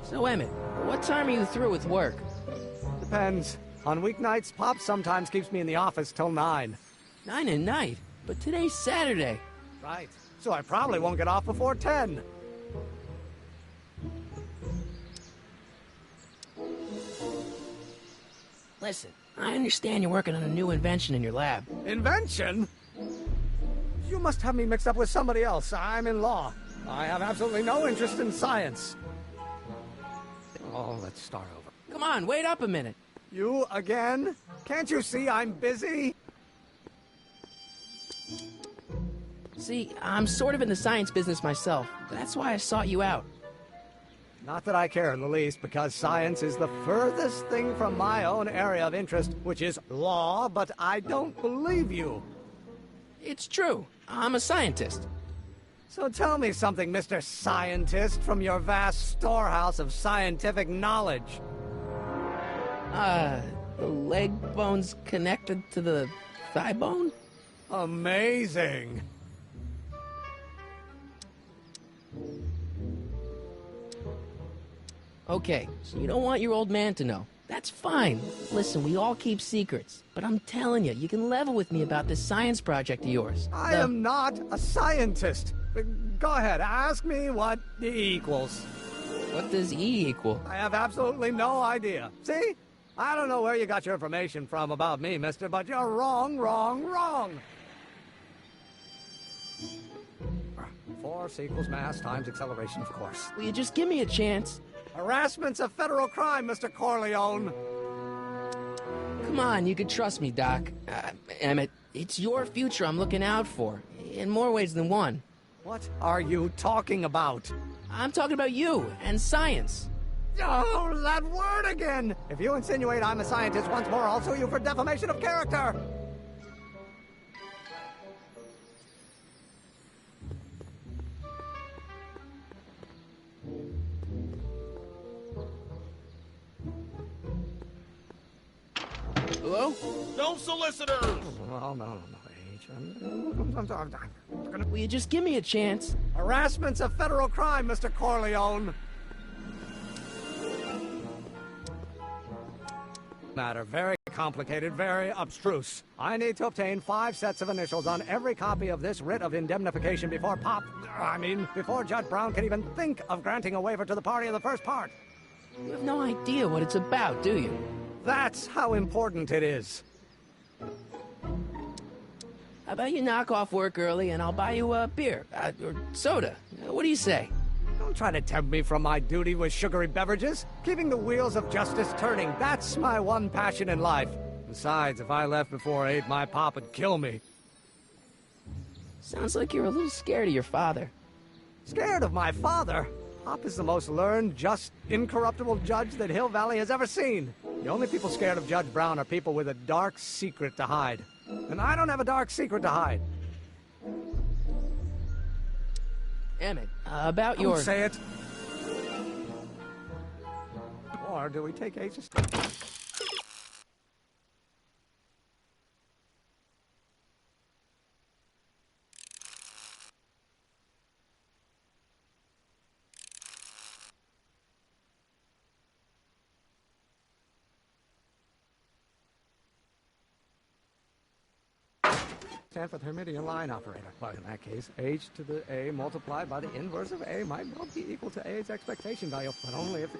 So, Emmett, what time are you through with work? Depends. On weeknights, Pop sometimes keeps me in the office till 9. 9 at night? But today's Saturday. Right. So I probably won't get off before 10. Listen, I understand you're working on a new invention in your lab. Invention? You must have me mixed up with somebody else. I'm in law. I have absolutely no interest in science. Oh, let's start over. Come on, wait up a minute. You again? Can't you see I'm busy? See, I'm sort of in the science business myself. That's why I sought you out. Not that I care in the least, because science is the furthest thing from my own area of interest, which is law, but I don't believe you. It's true. I'm a scientist. So tell me something, Mr. Scientist, from your vast storehouse of scientific knowledge. The leg bone's connected to the thigh bone? Amazing. Okay, so you don't want your old man to know. That's fine. Listen, we all keep secrets. But I'm telling you, you can level with me about this science project of yours. I am not a scientist. Go ahead, ask me what E equals. What does E equal? I have absolutely no idea. See? I don't know where you got your information from about me, mister, but you're wrong, wrong, wrong. Force equals mass times acceleration, of course. Will you just give me a chance? Harassment's a federal crime, Mr. Corleone. Come on, you can trust me, Doc. Emmett, it's your future I'm looking out for, in more ways than one. What are you talking about? I'm talking about you and science. Oh, that word again! If you insinuate I'm a scientist once more, I'll sue you for defamation of character! Hello? No solicitors! Oh, no, H. Will you just give me a chance? Harassment's a federal crime, Mr. Corleone. Matter very complicated, very abstruse. I need to obtain 5 sets of initials on every copy of this writ of indemnification before before Judge Brown can even think of granting a waiver to the party in the first part. You have no idea what it's about, do you? That's how important it is. How about you knock off work early and I'll buy you a beer, or soda. What do you say? Don't try to tempt me from my duty with sugary beverages. Keeping the wheels of justice turning, that's my one passion in life. Besides, if I left before 8, my pop would kill me. Sounds like you're a little scared of your father. Scared of my father? Pop is the most learned, just, incorruptible judge that Hill Valley has ever seen. The only people scared of Judge Brown are people with a dark secret to hide. And I don't have a dark secret to hide. Emmett, about your... Don't say it. Or do we take H's? 10th Hermitian line operator. Well, in that case, h to the a multiplied by the inverse of a might well be equal to a's expectation value, but only if the...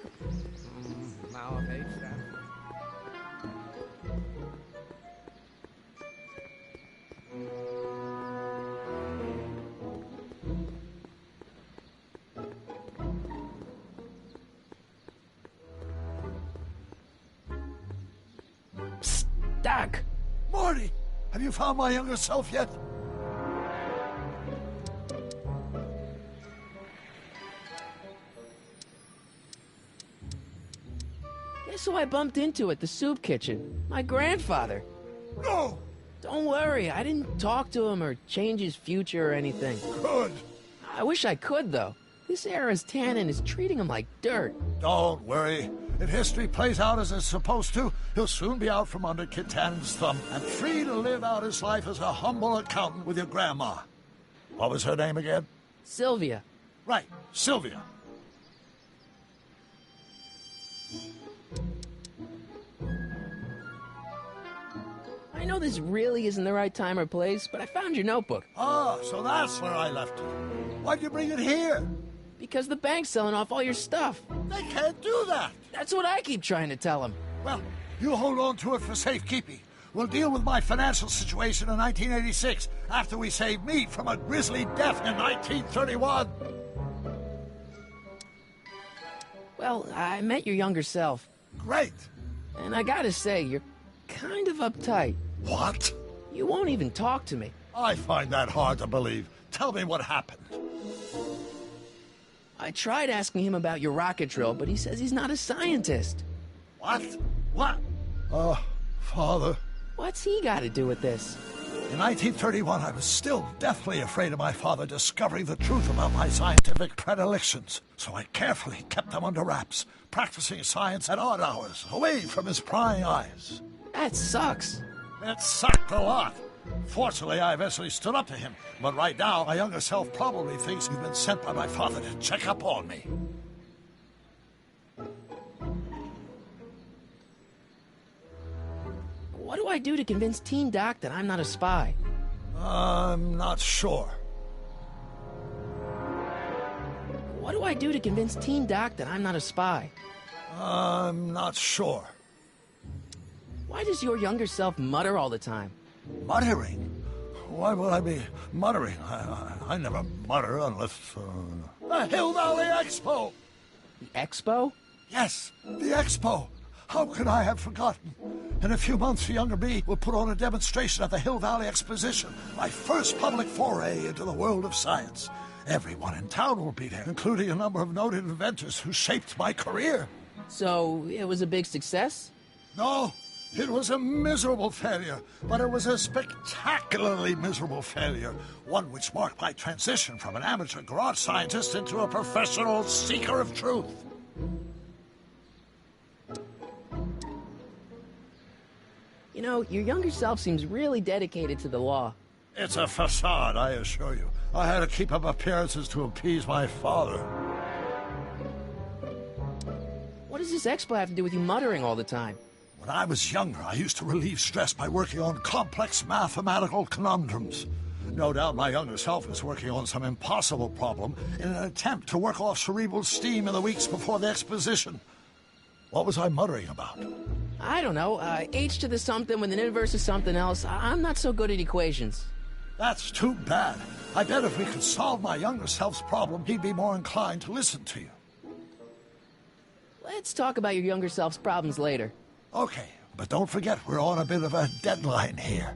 now if h stands for... Psst, Doc! Morty, have you found my younger self yet? Guess who I bumped into at the soup kitchen? My grandfather. No! Don't worry, I didn't talk to him or change his future or anything. Good. I wish I could, though. This era's Tannen is treating him like dirt. Don't worry. If history plays out as it's supposed to, he'll soon be out from under Kit Tannen's thumb and free to live out his life as a humble accountant with your grandma. What was her name again? Sylvia. Right, Sylvia. I know this really isn't the right time or place, but I found your notebook. Ah, so that's where I left it. Why'd you bring it here? Because the bank's selling off all your stuff. They can't do that. That's what I keep trying to tell them. Well, you hold on to it for safekeeping. We'll deal with my financial situation in 1986 after we save me from a grisly death in 1931. Well, I met your younger self. Great. And I gotta say, you're kind of uptight. What? You won't even talk to me. I find that hard to believe. Tell me what happened. I tried asking him about your rocket drill, but he says he's not a scientist. What? What? Father. What's he got to do with this? In 1931, I was still deathly afraid of my father discovering the truth about my scientific predilections, so I carefully kept them under wraps, practicing science at odd hours, away from his prying eyes. That sucks. It sucked a lot. Fortunately, I eventually stood up to him, but right now, my younger self probably thinks you've been sent by my father to check up on me. What do I do to convince Teen Doc that I'm not a spy? I'm not sure. What do I do to convince Teen Doc that I'm not a spy? I'm not sure. Why does your younger self mutter all the time? Muttering? Why would I be muttering? I never mutter unless... The Hill Valley Expo! The Expo? Yes, the Expo. How could I have forgotten? In a few months, the younger me will put on a demonstration at the Hill Valley Exposition, my first public foray into the world of science. Everyone in town will be there, including a number of noted inventors who shaped my career. So, it was a big success? No, it was a miserable failure, but it was a spectacularly miserable failure, one which marked my transition from an amateur garage scientist into a professional seeker of truth. You know, your younger self seems really dedicated to the law. It's a facade, I assure you. I had to keep up appearances to appease my father. What does this expo have to do with you muttering all the time? When I was younger, I used to relieve stress by working on complex mathematical conundrums. No doubt my younger self is working on some impossible problem in an attempt to work off cerebral steam in the weeks before the exposition. What was I muttering about? I don't know. H to the something with an inverse of something else. I'm not so good at equations. That's too bad. I bet if we could solve my younger self's problem, he'd be more inclined to listen to you. Let's talk about your younger self's problems later. Okay, but don't forget we're on a bit of a deadline here.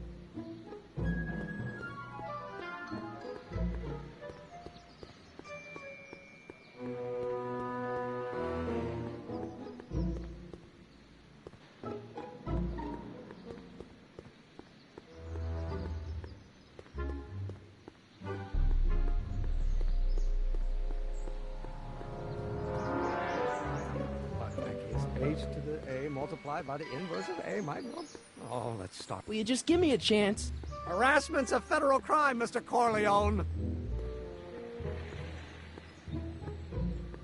H to the a multiplied by the inverse of a might well... Oh, let's stop. Will you just give me a chance? Harassment's a federal crime, Mr. Corleone.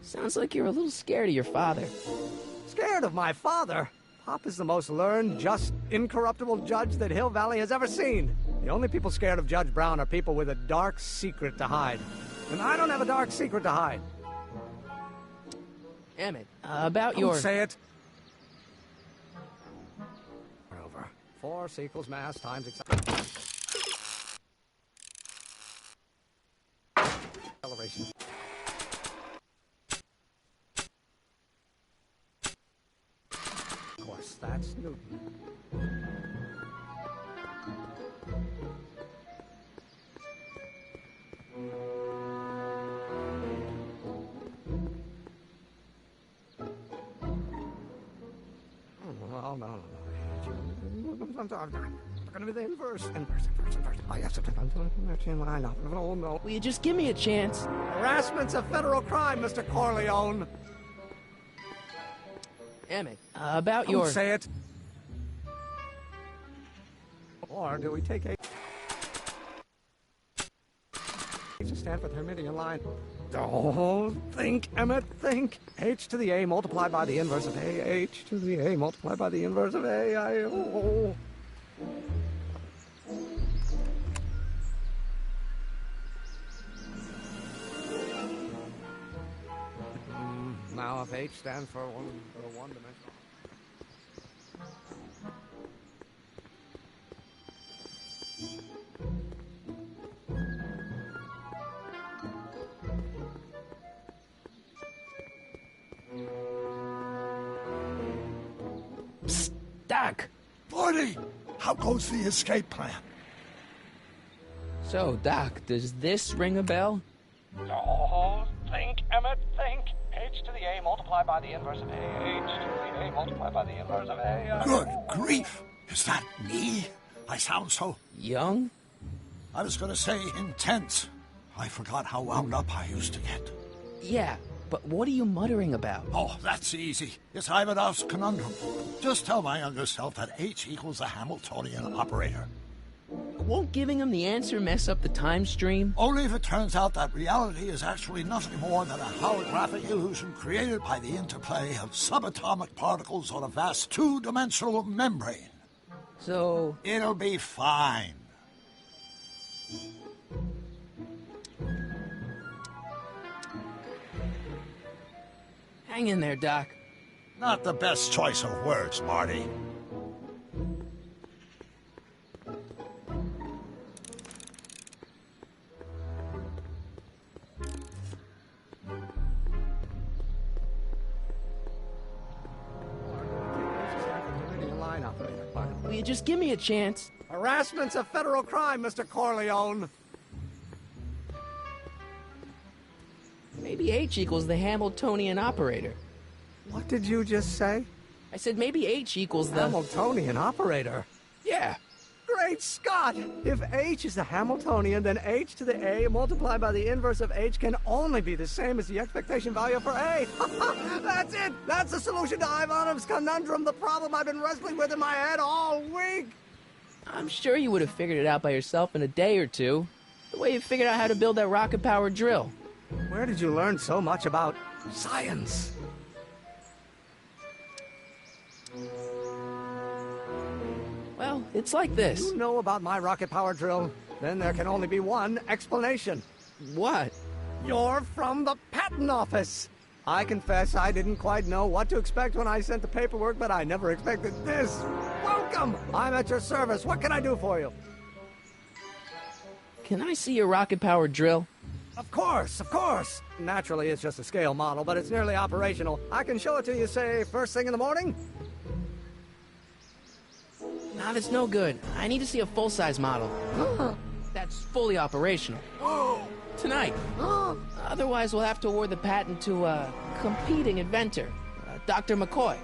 Sounds like you're a little scared of your father. Scared of my father? Pop is the most learned, just, incorruptible judge that Hill Valley has ever seen. The only people scared of Judge Brown are people with a dark secret to hide. And I don't have a dark secret to hide. Emmett, about Don't your... say it. Over. Force equals mass times acceleration. Of course, that's Newton. Oh, no. I'm going to be the inverse. Oh, yes, I know. Oh, no. Will you just give me a chance? Harassment's a federal crime, Mr. Corleone. Emmett, about your... Don't say it. Or do we take a... to stand for the Hermitian line? Oh, think, Emmett, think. H to the A multiplied by the inverse of A. H to the A multiplied by the inverse of A. Now, if H stands for one dimensional. Psst, Doc! Morty, how goes the escape plan? So, Doc, does this ring a bell? Oh, think, Emmett, think. H to the A multiplied by the inverse of A. H to the A multiplied by the inverse of A. Good grief! Is that me? I sound so... Young? I was going to say intense. I forgot how wound up I used to get. Yeah, but what are you muttering about? Oh, that's easy. It's Ivanov's conundrum. Just tell my younger self that H equals the Hamiltonian operator. Won't giving him the answer mess up the time stream? Only if it turns out that reality is actually nothing more than a holographic illusion created by the interplay of subatomic particles on a vast two-dimensional membrane. So... It'll be fine. Hang in there, Doc. Not the best choice of words, Marty. Will you just give me a chance? Harassment's a federal crime, Mr. Corleone. Maybe H equals the Hamiltonian operator. What did you just say? I said maybe H equals the... Hamiltonian operator? Yeah. Great Scott! If H is the Hamiltonian, then H to the A multiplied by the inverse of H can only be the same as the expectation value for A. That's it! That's the solution to Ivanov's conundrum, the problem I've been wrestling with in my head all week! I'm sure you would have figured it out by yourself in a day or two. The way you figured out how to build that rocket-powered drill. Where did you learn so much about science? Well, it's like this. You know about my rocket power drill? Then there can only be one explanation. What? You're from the patent office. I confess I didn't quite know what to expect when I sent the paperwork, but I never expected this. Welcome! I'm at your service. What can I do for you? Can I see your rocket-powered drill? Of course, of course. Naturally, it's just a scale model, but it's nearly operational. I can show it to you, say, first thing in the morning? Nah, that's no good. I need to see a full-size model. That's fully operational. Tonight. Otherwise, we'll have to award the patent to a competing inventor, Dr. McCoy.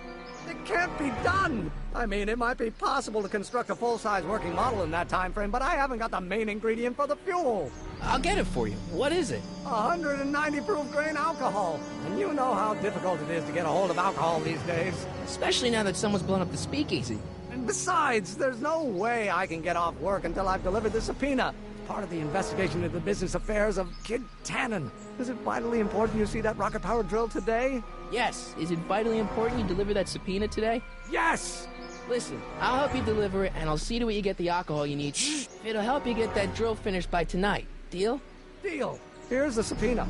It can't be done! I mean, it might be possible to construct a full-size working model in that time frame, but I haven't got the main ingredient for the fuel. I'll get it for you. What is it? 190 proof grain alcohol. And you know how difficult it is to get a hold of alcohol these days. Especially now that someone's blown up the speakeasy. And besides, there's no way I can get off work until I've delivered the subpoena. Part of the investigation into the business affairs of Kid Tannen. Is it vitally important you see that rocket-powered drill today? Yes. Is it vitally important you deliver that subpoena today? Yes! Listen, I'll help you deliver it, and I'll see to it you get the alcohol you need. It'll help you get that drill finished by tonight. Deal? Deal. Here's the subpoena.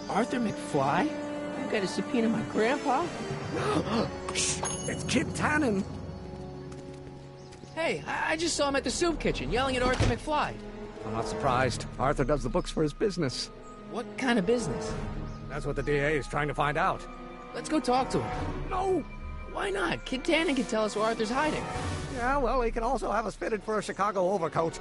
Arthur McFly? You got to subpoena my grandpa? It's Kid Tannen. Hey, I just saw him at the soup kitchen, yelling at Arthur McFly. I'm not surprised. Arthur does the books for his business. What kind of business? That's what the DA is trying to find out. Let's go talk to him. No! Why not? Kid Tannen can tell us where Arthur's hiding. Yeah, well, he can also have us fitted for a Chicago overcoat.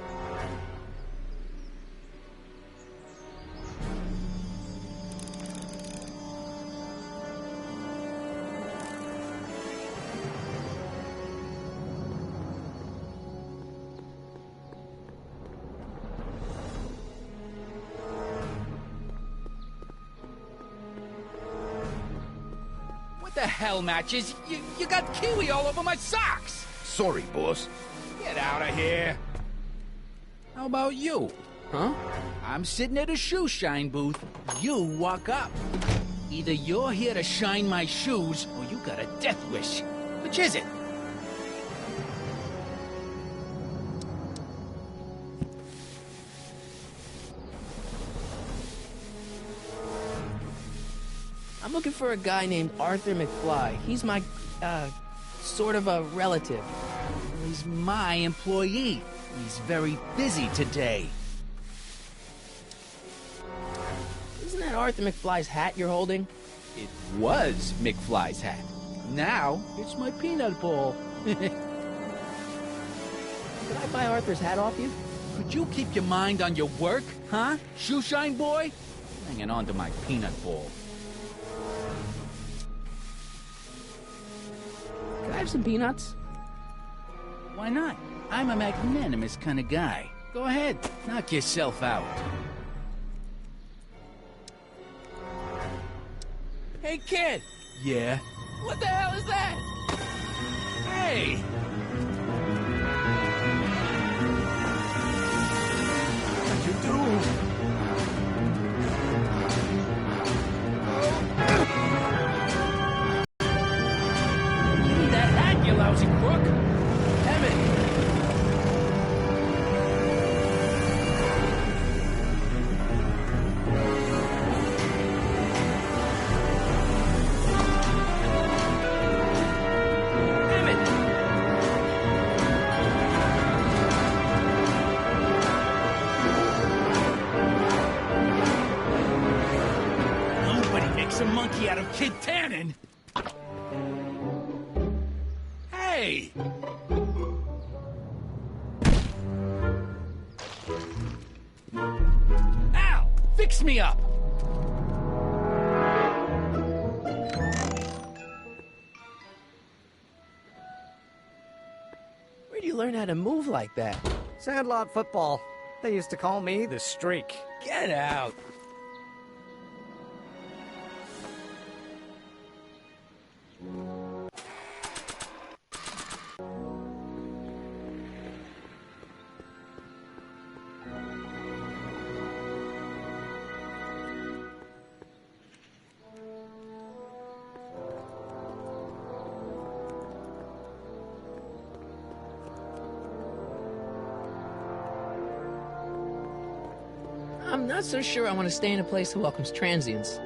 What the hell, Matches? You got kiwi all over my socks! Sorry, boss. Get out of here! How about you? Huh? I'm sitting at a shoe shine booth. You walk up. Either you're here to shine my shoes, or you got a death wish. Which is it? I'm looking for a guy named Arthur McFly. He's my, sort of a relative. He's my employee. He's very busy today. Isn't that Arthur McFly's hat you're holding? It was McFly's hat. Now, it's my peanut ball. Could I buy Arthur's hat off you? Could you keep your mind on your work, huh? Shoeshine boy? Hanging on to my peanut ball. Can I have some peanuts? Why not? I'm a magnanimous kind of guy. Go ahead, knock yourself out. Hey, kid! Yeah? What the hell is that? Hey! What'd you do? Give me that hat, you lousy crook! Emmett! A monkey out of Kid Tannen. Hey! Al! Fix me up! Where do you learn how to move like that? Sandlot football. They used to call me the Streak. Get out! I'm not so sure I want to stay in a place that welcomes transients.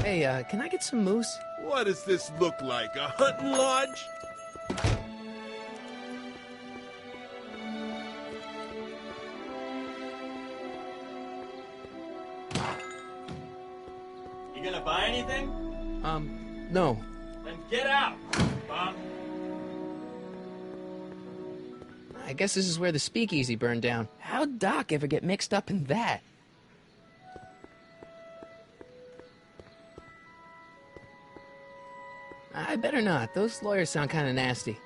Hey, can I get some moose? What does this look like, a hunting lodge? You gonna buy anything? No. Then get out, Bob. I guess this is where the speakeasy burned down. How'd Doc ever get mixed up in that? I better not. Those lawyers sound kind of nasty.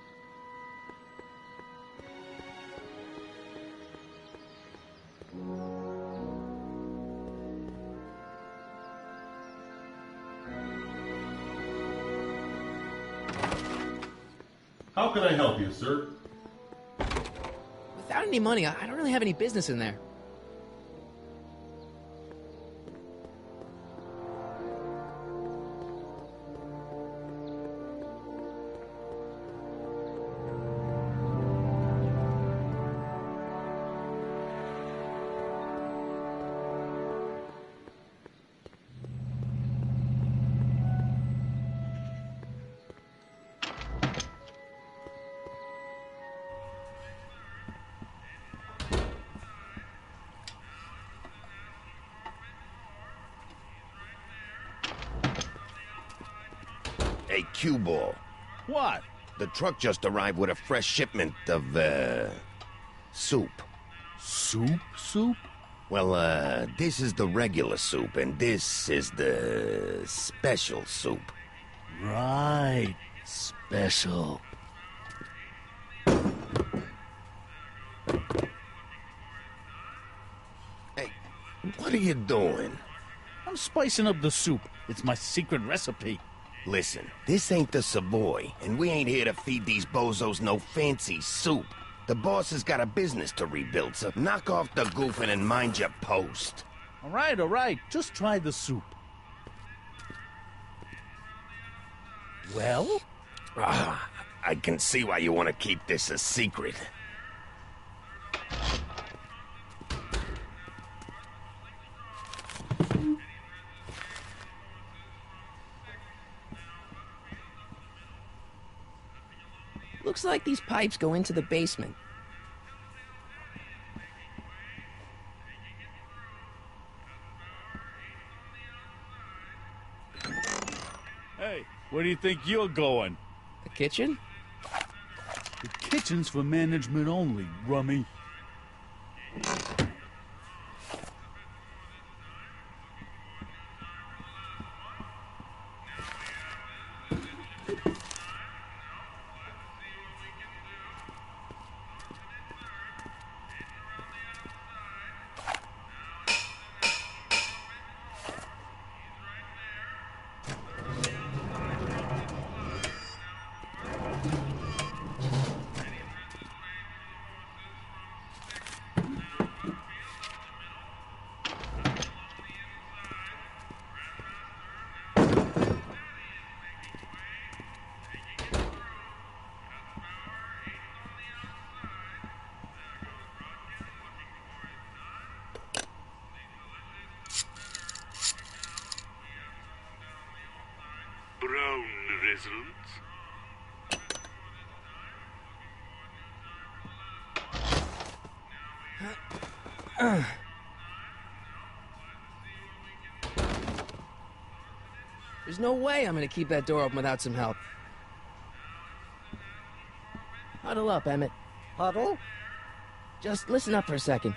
How can I help you, sir? without any money, I don't really have any business in there. Hey, Q-Ball. What? The truck just arrived with a fresh shipment of, soup. Soup? Well, this is the regular soup, and this is the special soup. Right. Special. Hey, what are you doing? I'm spicing up the soup. It's my secret recipe. Listen, this ain't the Savoy, and we ain't here to feed these bozos no fancy soup. The boss has got a business to rebuild, so knock off the goofing and mind your post. All right. Just try the soup. Well? I can see why you want to keep this a secret. Looks like these pipes go into the basement. Hey, where do you think you're going? The kitchen? The kitchen's for management only, rummy. Brown residents. There's no way I'm gonna keep that door open without some help. Huddle up, Emmett. Huddle? Just listen up for a second.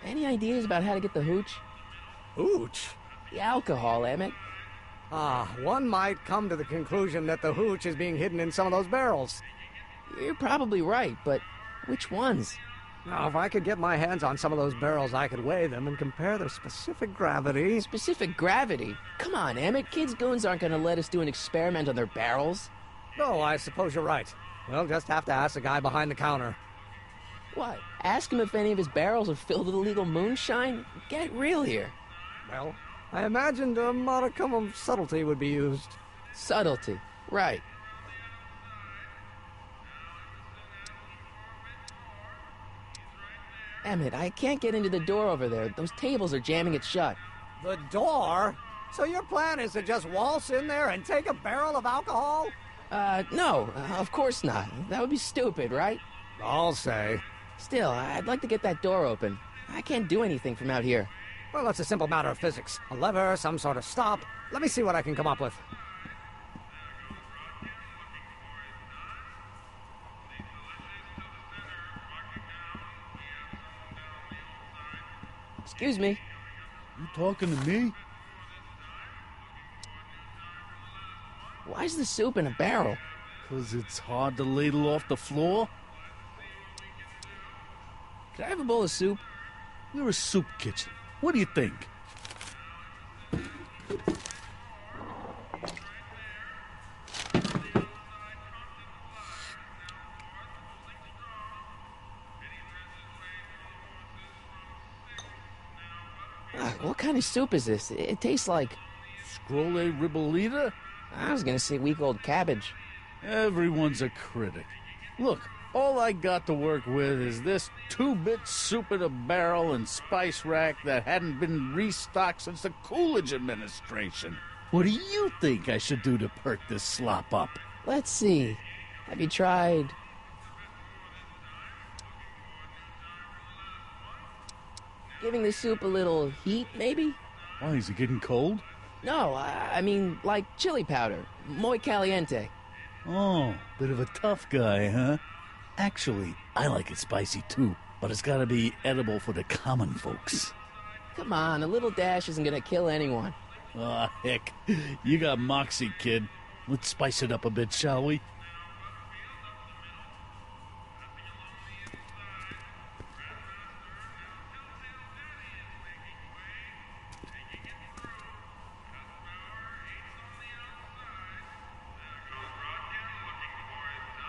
Any ideas about how to get the hooch? Hooch? The alcohol, Emmett. One might come to the conclusion that the hooch is being hidden in some of those barrels. You're probably right, but which ones? Now, if I could get my hands on some of those barrels, I could weigh them and compare their specific gravity. Specific gravity? Come on, Emmett. Kids' goons aren't gonna let us do an experiment on their barrels. No, I suppose you're right. We'll just have to ask the guy behind the counter. What? Ask him if any of his barrels are filled with illegal moonshine? Get real here. Well, I imagined a modicum of subtlety would be used. Subtlety, right. Emmett, I can't get into the door over there. Those tables are jamming it shut. The door? So your plan is to just waltz in there and take a barrel of alcohol? No, of course not. That would be stupid, right? I'll say. Still, I'd like to get that door open. I can't do anything from out here. Well, it's a simple matter of physics. A lever, some sort of stop. Let me see what I can come up with. Excuse me. You talking to me? Why's the soup in a barrel? 'Cause it's hard to ladle off the floor? Could I have a bowl of soup? We're a soup kitchen. What do you think? What kind of soup is this? It tastes like... Scrolle ribollita? I was gonna say week-old cabbage. Everyone's a critic. Look, all I got to work with is this 2-bit soup in a barrel and spice rack that hadn't been restocked since the Coolidge administration. What do you think I should do to perk this slop up? Let's see. Have you tried... giving the soup a little heat, maybe? Why, is it getting cold? No, I mean, like chili powder. Muy caliente. Oh, bit of a tough guy, huh? Actually, I like it spicy too, but it's gotta be edible for the common folks. Come on, a little dash isn't gonna kill anyone. Aw, heck. You got moxie, kid. Let's spice it up a bit, shall we?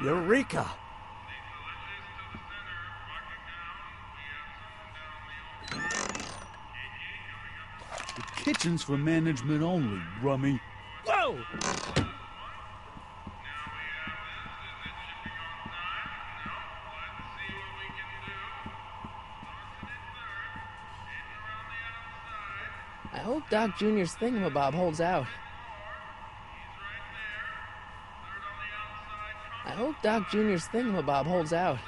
Eureka! The kitchen's for management only, Rummy. Whoa! I hope Doc Jr.'s thingamabob holds out. I hope Doc Jr.'s thingamabob holds out.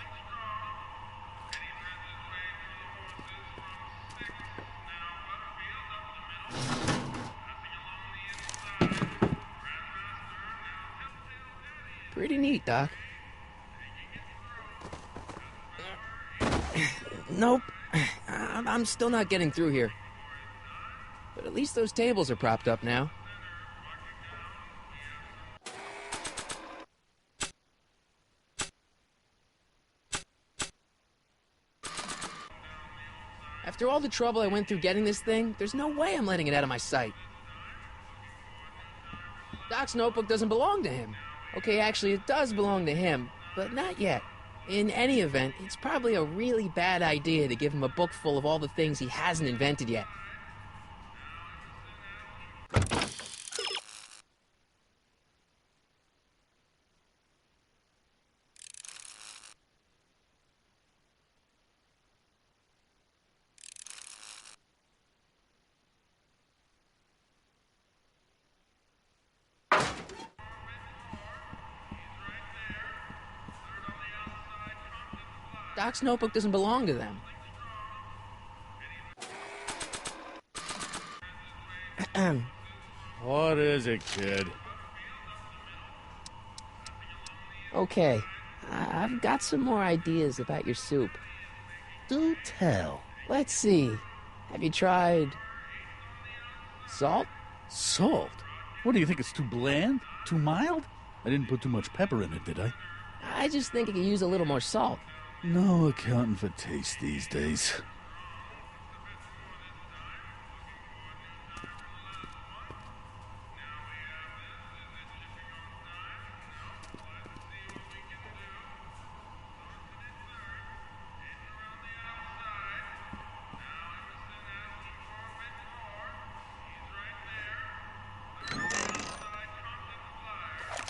Pretty neat, Doc. Nope. I'm still not getting through here. But at least those tables are propped up now. After all the trouble I went through getting this thing, there's no way I'm letting it out of my sight. Doc's notebook doesn't belong to him. Okay, actually, it does belong to him, but not yet. In any event, it's probably a really bad idea to give him a book full of all the things he hasn't invented yet. Doc's notebook doesn't belong to them. What is it, kid? Okay, I've got some more ideas about your soup. Do tell. Let's see. Have you tried... salt? Salt? What, do you think it's too bland? Too mild? I didn't put too much pepper in it, did I? I just think it could use a little more salt. No accounting for taste these days.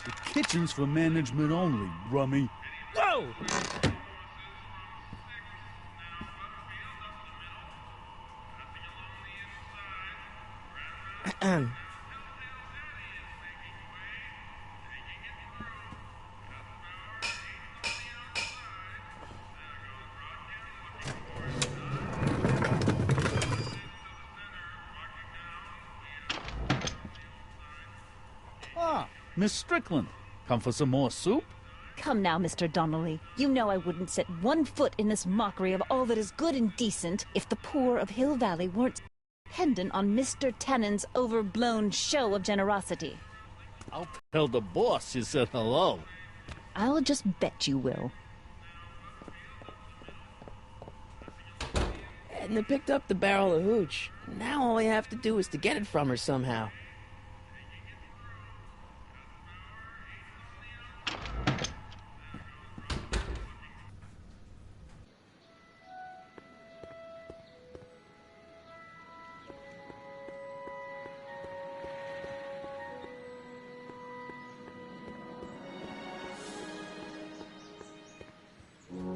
The kitchen's for management only, Rummy. Whoa! Ah, Miss Strickland. Come for some more soup? Come now, Mr. Donnelly. You know I wouldn't set one foot in this mockery of all that is good and decent if the poor of Hill Valley weren't dependent on Mr. Tannen's overblown show of generosity. I'll tell the boss you said hello. I'll just bet you will. Edna picked up the barrel of hooch. Now all I have to do is to get it from her somehow.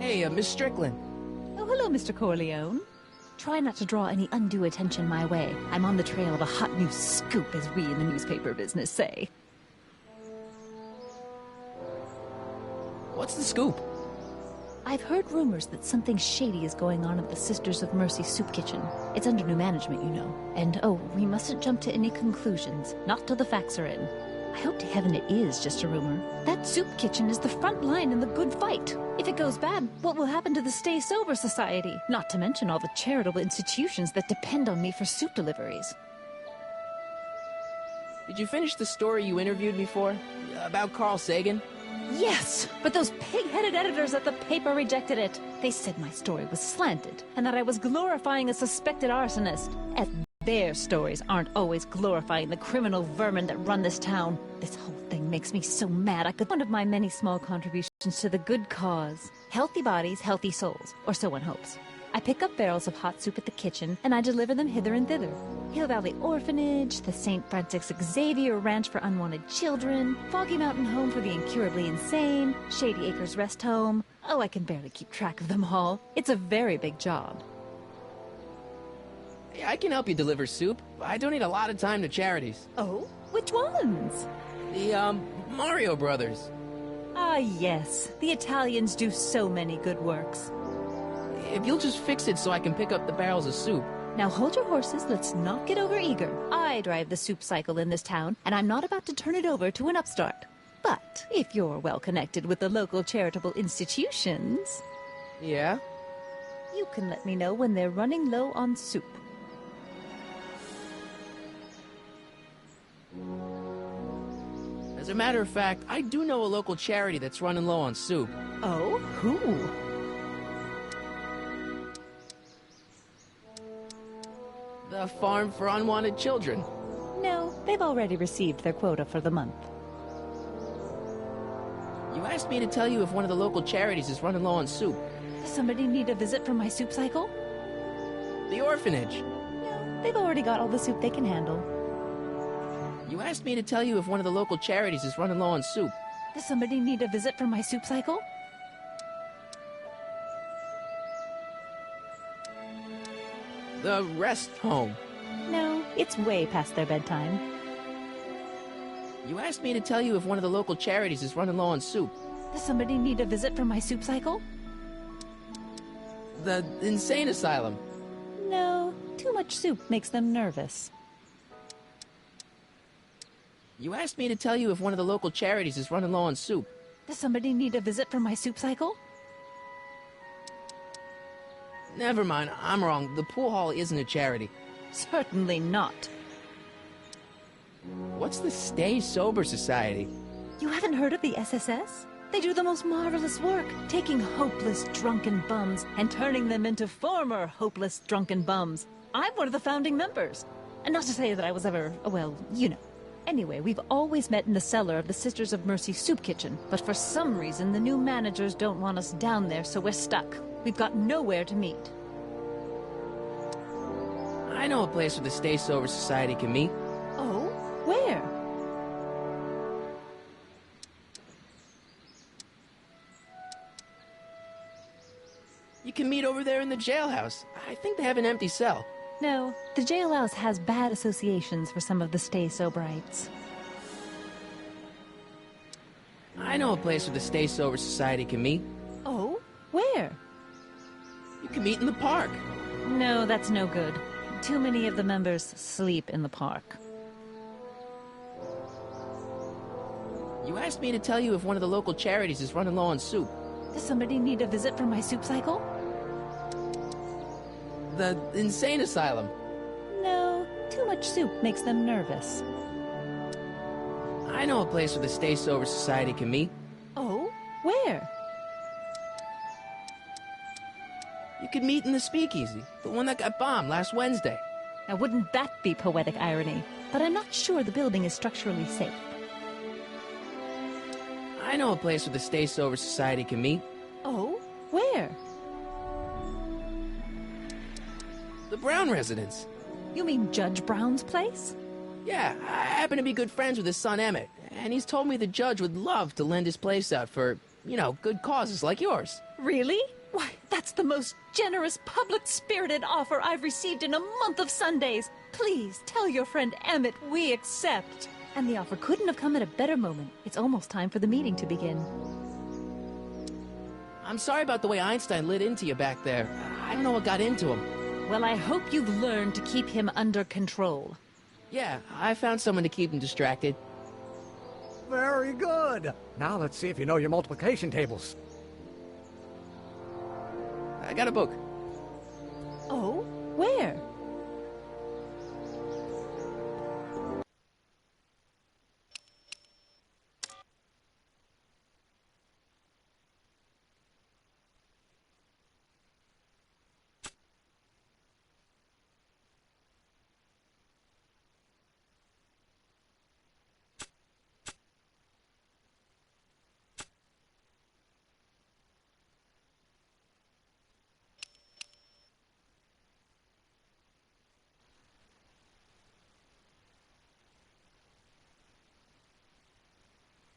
Hey, Miss Strickland. Oh, hello, Mr. Corleone. Try not to draw any undue attention my way. I'm on the trail of a hot new scoop, as we in the newspaper business say. What's the scoop? I've heard rumors that something shady is going on at the Sisters of Mercy soup kitchen. It's under new management, you know. And, oh, we mustn't jump to any conclusions. Not till the facts are in. I hope to heaven it is just a rumor. That soup kitchen is the front line in the good fight. If it goes bad, what will happen to the Stay Sober Society? Not to mention all the charitable institutions that depend on me for soup deliveries. Did you finish the story you interviewed me for? About Carl Sagan? Yes, but those pig-headed editors at the paper rejected it. They said my story was slanted, and that I was glorifying a suspected arsonist. And their stories aren't always glorifying the criminal vermin that run this town. This whole thing makes me so mad I could... One of my many small contributions to the good cause. Healthy bodies, healthy souls, or so one hopes. I pick up barrels of hot soup at the kitchen, and I deliver them hither and thither. Hill Valley Orphanage, the St. Francis Xavier Ranch for Unwanted Children, Foggy Mountain Home for the Incurably Insane, Shady Acres Rest Home. Oh, I can barely keep track of them all. It's a very big job. Hey, I can help you deliver soup. I donate a lot of time to charities. Oh? Which ones? The, Mario Brothers. Ah, yes. The Italians do so many good works. If you'll just fix it so I can pick up the barrels of soup. Now hold your horses, let's not get over-eager. I drive the soup cycle in this town, and I'm not about to turn it over to an upstart. But if you're well-connected with the local charitable institutions... Yeah? You can let me know when they're running low on soup. As a matter of fact, I do know a local charity that's running low on soup. Oh? Who? The Farm for Unwanted Children. No, they've already received their quota for the month. You asked me to tell you if one of the local charities is running low on soup. Does somebody need a visit from my soup cycle? The orphanage. No, they've already got all the soup they can handle. You asked me to tell you if one of the local charities is running low on soup. Does somebody need a visit from my soup cycle? The Rest Home. No, it's way past their bedtime. You asked me to tell you if one of the local charities is running low on soup. Does somebody need a visit from my soup cycle? The Insane Asylum. No, too much soup makes them nervous. You asked me to tell you if one of the local charities is running low on soup. Does somebody need a visit from my soup cycle? Never mind, I'm wrong. The pool hall isn't a charity. Certainly not. What's the Stay Sober Society? You haven't heard of the SSS? They do the most marvelous work, taking hopeless drunken bums and turning them into former hopeless drunken bums. I'm one of the founding members. And not to say that I was ever, well, you know. Anyway, we've always met in the cellar of the Sisters of Mercy soup kitchen, but for some reason the new managers don't want us down there, so we're stuck. We've got nowhere to meet. I know a place where the Stay Sober Society can meet. Oh? Where? You can meet over there in the jailhouse. I think they have an empty cell. No, the jailhouse has bad associations for some of the Stay Soberites. I know a place where the Stay Sober Society can meet. Oh? Where? You can meet in the park. No, that's no good. Too many of the members sleep in the park. You asked me to tell you if one of the local charities is running low on soup. Does somebody need a visit from my soup cycle? The Insane Asylum. No, too much soup makes them nervous. I know a place where the Stay Sober Society can meet. Oh? Where? You could meet in the Speakeasy, the one that got bombed last Wednesday. Now, wouldn't that be poetic irony? But I'm not sure the building is structurally safe. I know a place where the Stay Sober Society can meet. Oh? Where? The Brown residence. You mean Judge Brown's place? Yeah, I happen to be good friends with his son Emmett, and he's told me the judge would love to lend his place out for, you know, good causes like yours. Really? Why, that's the most generous, public-spirited offer I've received in a month of Sundays. Please tell your friend Emmett we accept. And the offer couldn't have come at a better moment. It's almost time for the meeting to begin. I'm sorry about the way Einstein lit into you back there. I don't know what got into him. Well, I hope you've learned to keep him under control. Yeah, I found someone to keep him distracted. Very good. Now let's see if you know your multiplication tables. I got a book. Oh? Where?